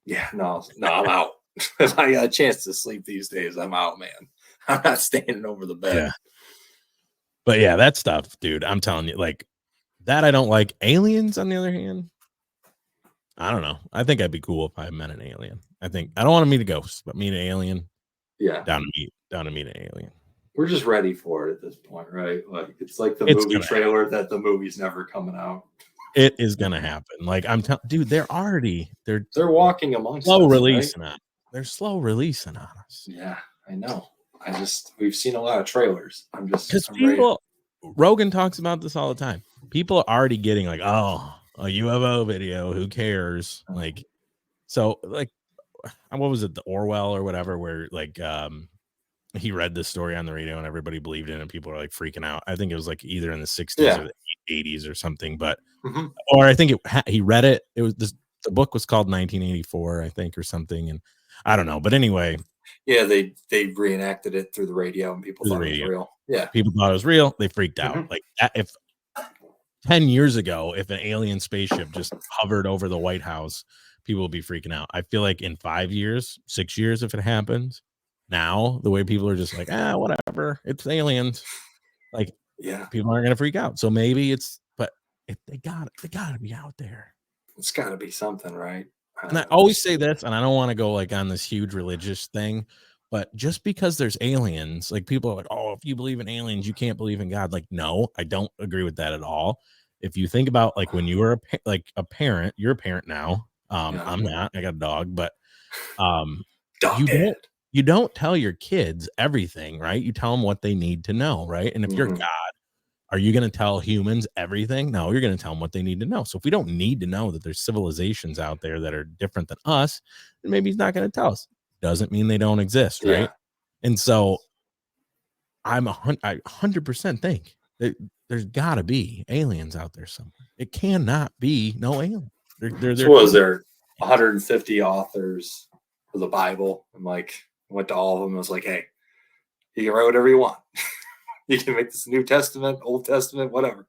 Yeah, no, I'm out. If I got a chance to sleep these days, I'm out, man. I'm not standing over the bed. Yeah. But yeah, that stuff, dude, I'm telling you, like that I don't like. Aliens, on the other hand, I don't know. I think I'd be cool if I met an alien. I don't want to meet a ghost, but meet an alien. Yeah. Down to meet an alien. We're just ready for it at this point, right? Like it's like the movie trailer that the movie's never coming out. It is gonna happen. Like I'm telling, dude, they're walking amongst slow us, releasing right? on. They're slow releasing on us. Yeah, I know. We've seen a lot of trailers. Because people, Rogan talks about this all the time. People are already getting like, oh, a UFO video, who cares? Like, so like, what was it, the Orwell or whatever, where like he read this story on the radio and everybody believed in it and people are like freaking out. I think it was like either in the 60s or the 80s or something, but or I think he read it. It was the book was called 1984, I think, or something, and I don't know. But anyway, yeah, they reenacted it through the radio and people thought it was real. Yeah, people thought it was real. They freaked out. Like if 10 years ago, if an alien spaceship just hovered over the White House, people will be freaking out. I feel like in 5 years, 6 years, if it happens, now the way people are just like, whatever, it's aliens. Like, yeah, people aren't gonna freak out. So maybe it's, but if they gotta be out there. It's gotta be something, right? And I always say this, and I don't want to go like on this huge religious thing, but just because there's aliens, like people are like, oh, if you believe in aliens, you can't believe in God. Like, no, I don't agree with that at all. If you think about like when you were a parent, you're a parent now. I'm not. I got a dog, but you don't tell your kids everything, right? You tell them what they need to know, right? And if you're God, are you going to tell humans everything? No, you're going to tell them what they need to know. So if we don't need to know that there's civilizations out there that are different than us, then maybe he's not going to tell us. Doesn't mean they don't exist, right? And so I 100% think that there's got to be aliens out there somewhere. It cannot be no alien. So was there 150 authors of the Bible, and like went to all of them and was like, hey, You can write whatever you want. You can make this New Testament, Old Testament, whatever.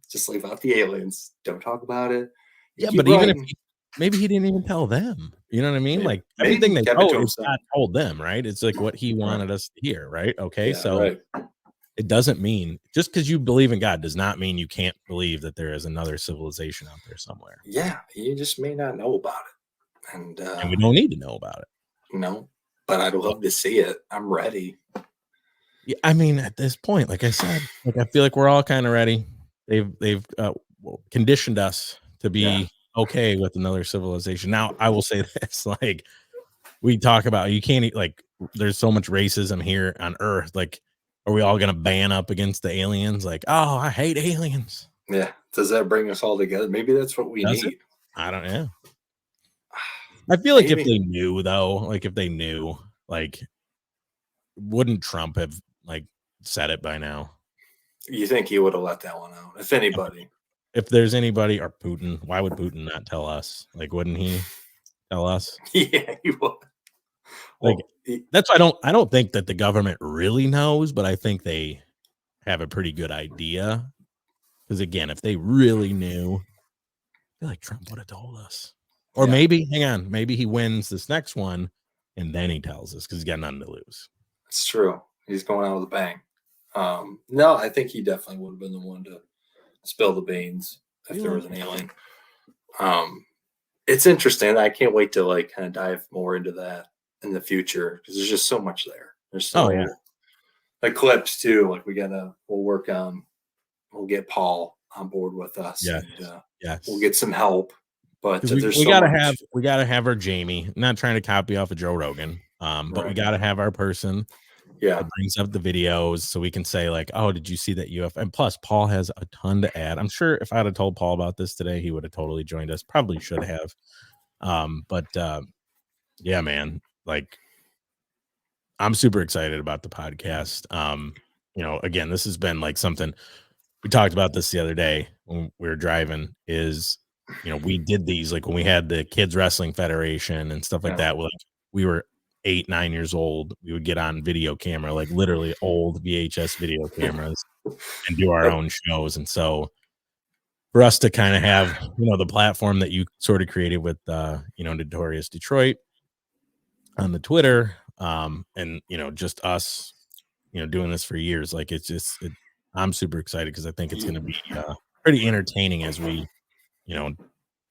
Just leave out the aliens. Don't talk about it. You Yeah, keep but even if writing. maybe he didn't even tell them. You know what I mean? Maybe, Like maybe everything he they kept it to wrote is himself. God told them, right? It's like what he Right. wanted us to hear, right? Okay, Yeah, so right. it doesn't mean just because you believe in God does not mean you can't believe that there is another civilization out there somewhere, Yeah, you just may not know about it. And and we don't need to know about it. no, but I'd love to see it. I'm ready. Yeah, I mean, at this point, like I said, like I feel like we're all kind of ready. They've conditioned us to Yeah. be okay with another civilization. Now, I will say this: like we talk about, you can't like. There's so much racism here on Earth. Like, are we all gonna ban up against the aliens? Like, oh, I hate aliens. Yeah. Does that bring us all together? Maybe that's what we Does it? need. I don't know. I feel like if Maybe. they knew, though, like if they knew, like, wouldn't Trump have like said it by now? You think he would have let that one out, if anybody? If there's anybody, or Putin, why would Putin not tell us? Like, wouldn't he tell us? Yeah, he would. Like, Well, that's why I don't think that the government really knows, but I think they have a pretty good idea. Because again, if they really knew, I feel like Trump would have told us. Or yeah, maybe, hang on, maybe he wins this next one and then he tells us because he's got nothing to lose. it's true. He's going out with a bang. No, I think he definitely would have been the one to spill the beans if there was an alien. It's interesting. I can't wait to like kind of dive more into that in the future because there's just so much there. There's Oh yeah, so like clips too. Like we'll work on, we'll get Paul on board with us, yes, and we'll yes. get some help. But Because there's so much. we gotta have our Jamie. Not trying to copy off of Joe Rogan, but we Right. gotta have our person Yeah. that brings up the videos so we can say like, oh, did you see that UFO? And plus, Paul has a ton to add. I'm sure if I'd have told Paul about this today, he would have totally joined us. Probably should have. But yeah, man, like I'm super excited about the podcast. Again, this has been like something we talked about this the other day when we were driving. Is we did these like when we had the Kids Wrestling Federation and stuff like Yeah. that. We were 8, 9 years old. We would get on video camera, like literally old VHS video cameras, and do our Yep. own shows. And so for us to kind of have the platform that you sort of created with Notorious Detroit on the Twitter, and just us doing this for years, like I'm super excited because I think it's going to be pretty entertaining as we you know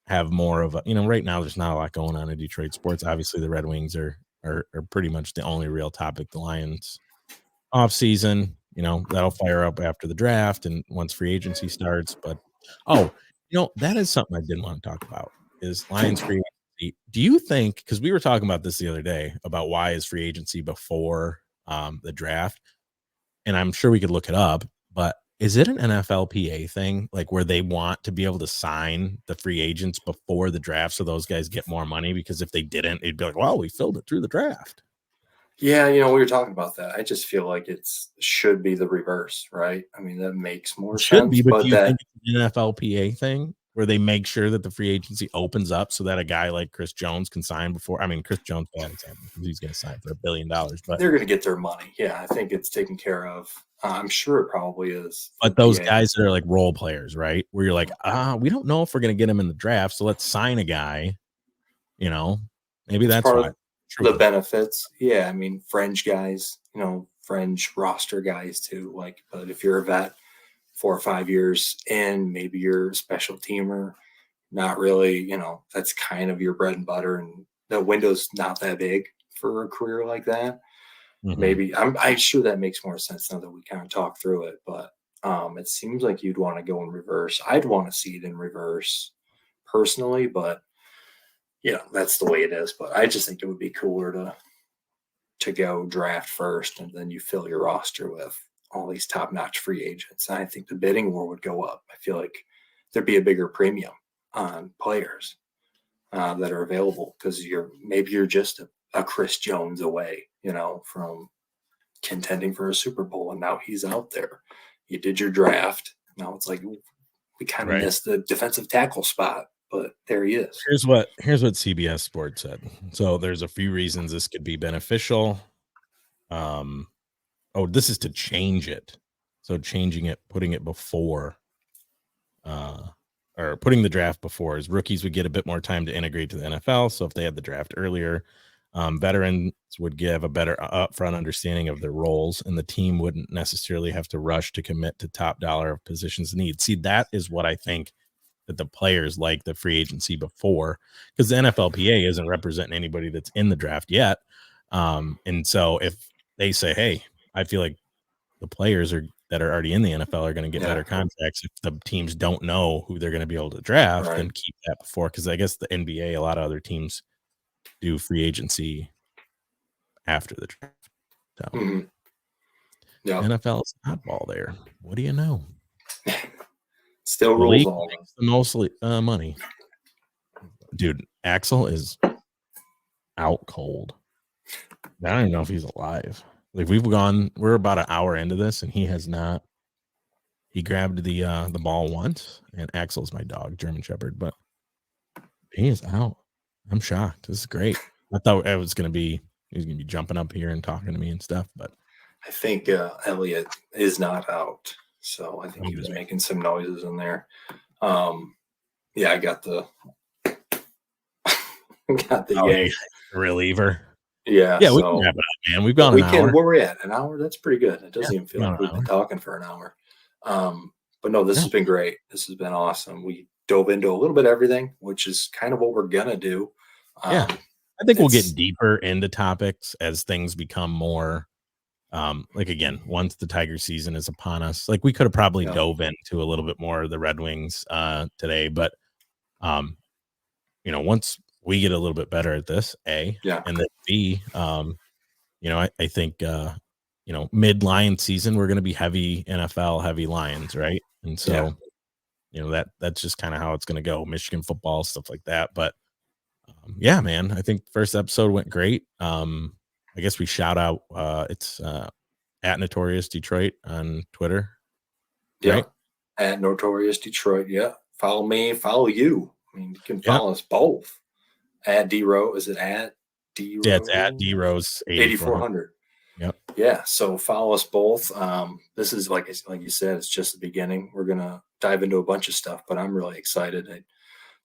have more of a right now there's not a lot going on in Detroit sports. Obviously the Red Wings are pretty much the only real topic. The Lions off season, that'll fire up after the draft and once free agency starts. But that is something I didn't want to talk about is Lions free agency. Do you think, because we were talking about this the other day about why is free agency before the draft, and I'm sure we could look it up, but is it an NFLPA thing, like where they want to be able to sign the free agents before the draft so those guys get more money? Because if they didn't, it'd be like, well, we filled it through the draft. Yeah, we were talking about that. I just feel like should be the reverse, right? I mean, that makes more It should sense. be, but do But you that, think it's an NFLPA thing where they make sure that the free agency opens up so that a guy like Chris Jones can sign before? I mean, Chris Jones, bad example, because he's going to sign for $1 billion, but they're going to get their money. Yeah, I think it's taken care of. I'm sure it probably is for the those PA. guys that are like role players, right? Where you're like, we don't know if we're going to get him in the draft, so let's sign a guy. Maybe It's that's part why. of the benefits. Yeah, I mean, fringe guys, fringe roster guys too. Like, but if you're a vet 4 or 5 years in, maybe you're a special teamer, not really, that's kind of your bread and butter, and the window's not that big for a career like that. Mhm. Maybe I'm sure that makes more sense now that we kind of talk through it, but it seems like you'd want to go in reverse. I'd want to see it in reverse personally, but that's the way it is. But I just think it would be cooler to go draft first and then you fill your roster with all these top-notch free agents. And I think the bidding war would go up. I feel like there'd be a bigger premium on players that are available because you're just a Chris Jones away, from contending for a Super Bowl, and now he's out there. You did your draft. Now it's like we kind of Right. missed the defensive tackle spot, but there he is. Here's what CBS Sports said. So there's a few reasons this could be beneficial. Um, Oh, this is to change it. So changing it, putting it before, or putting the draft before, is rookies would get a bit more time to integrate to the NFL. So if they had the draft earlier, veterans would give a better upfront understanding of their roles, and the team wouldn't necessarily have to rush to commit to top dollar of positions need. See, that is what I think that the players like the free agency before, because the NFLPA isn't representing anybody that's in the draft yet. And so if they say, hey, I feel like the players that are already in the NFL are going to get better contracts, if the teams don't know who they're going to be able to draft, then keep that before. Because I guess the NBA, a lot of other teams do free agency after the draft. So NFL is oddball there. What do you know? Still rules all makes the most money. Dude, Axel is out cold. I don't even know if he's alive. Like, we're about an hour into this, and he has not. He grabbed the ball once, and Axel's my dog, German Shepherd, but he is out. I'm shocked. This is great. I thought he was gonna be jumping up here and talking to me and stuff, but I think Elliot is not out, so I think he was making some noises in there. Yeah, I got the reliever. Yeah, we can wrap it up, man. We've gone an hour. Where we're at, an hour. That's pretty good. It doesn't even feel like we've been talking for an hour. But no, this has been great. This has been awesome. We dove into a little bit of everything, which is kind of what we're gonna do. I think we'll get deeper into topics as things become more. Like, again, once the Tiger season is upon us, like, we could have probably dove into a little bit more of the Red Wings today, but once we get a little bit better at this, and then B, I think mid-Lion season, we're going to be heavy NFL, heavy Lions, right? And so, that's just kind of how it's going to go. Michigan football, stuff like that. But man, I think the first episode went great. I guess we shout out, it's at Notorious Detroit on Twitter. Right? At Notorious Detroit. Yeah. Follow me, follow you. I mean, you can follow us both. At D-Rose. Is it at D-Rose? Yeah, it's at D-Rose 8400. Yep. Yeah. So follow us both. This is like you said, it's just the beginning. We're gonna dive into a bunch of stuff, but I'm really excited.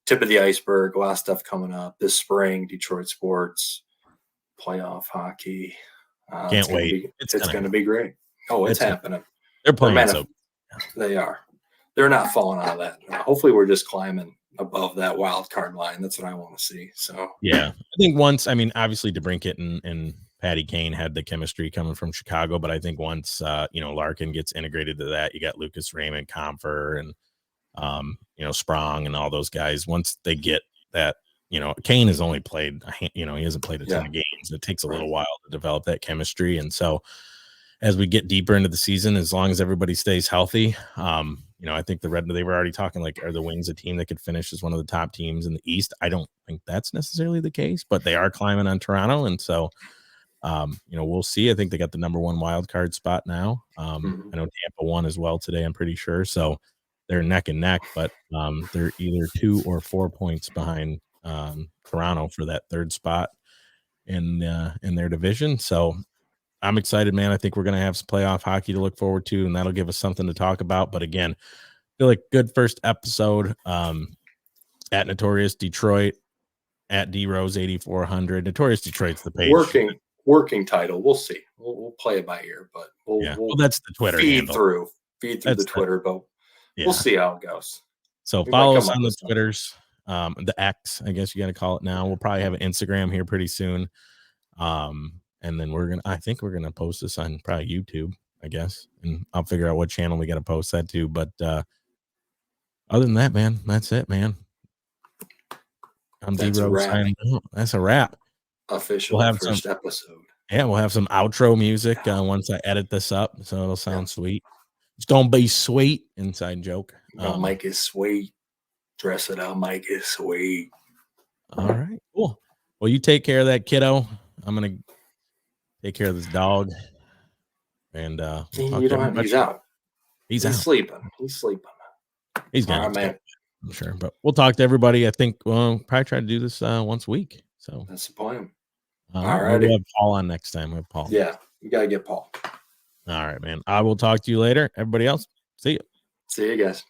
Tip of the iceberg, a lot of stuff coming up this spring. Detroit sports, playoff hockey. Can't wait. It's going to be great. Oh, it's happening. They're playing. They are. They're not falling out of that. Hopefully, we're just climbing above that wild card line. That's what I want to see. So I think once, obviously DeBrincat and Patty Kane had the chemistry coming from Chicago, but I think once Larkin gets integrated to that, you got Lucas Raymond, Comfer, and Sprong and all those guys. Once they get that, Kane has only played, he hasn't played a ton of games. It takes a little while to develop that chemistry. And so as we get deeper into the season, as long as everybody stays healthy, I think they were already talking, like, are the Wings a team that could finish as one of the top teams in the East? I don't think that's necessarily the case, but they are climbing on Toronto. And so, we'll see. I think they got the number one wild card spot now. I know Tampa won as well today, I'm pretty sure. So they're neck and neck, but they're either 2 or 4 points behind Toronto for that third spot in their division. So I'm excited, man. I think we're going to have some playoff hockey to look forward to, and that'll give us something to talk about. But again, I feel like good first episode. At Notorious Detroit, at D-Rose 8400. Notorious Detroit's the page. Working title. We'll see. We'll play it by ear, but we'll that's the Twitter handle. Feed through the Twitter, but we'll see how it goes. So follow us on the Twitters, the X, I guess you got to call it now. We'll probably have an Instagram here pretty soon. And then I think we're going to post this on probably YouTube, I guess. And I'll figure out what channel we got to post that to. But other than that, man, that's it, man. I'm D-Rose signing out. That's a wrap. Official first episode. Yeah, we'll have some outro music once I edit this up, so it'll sound sweet. It's gonna be sweet. Inside joke. Mike is sweet. Dress it up, Mike is sweet. All right, cool. Well, you take care of that kiddo. I'm gonna take care of this dog. And he's out. He's out. Sleeping. He's sleeping. He's gonna man. I'm sure, but we'll talk to everybody. I think we'll probably try to do this once a week. So that's the plan. All right. We'll have Paul on next time. We have Paul. Yeah, we gotta get Paul. All right, man. I will talk to you later. Everybody else, see you. See you guys.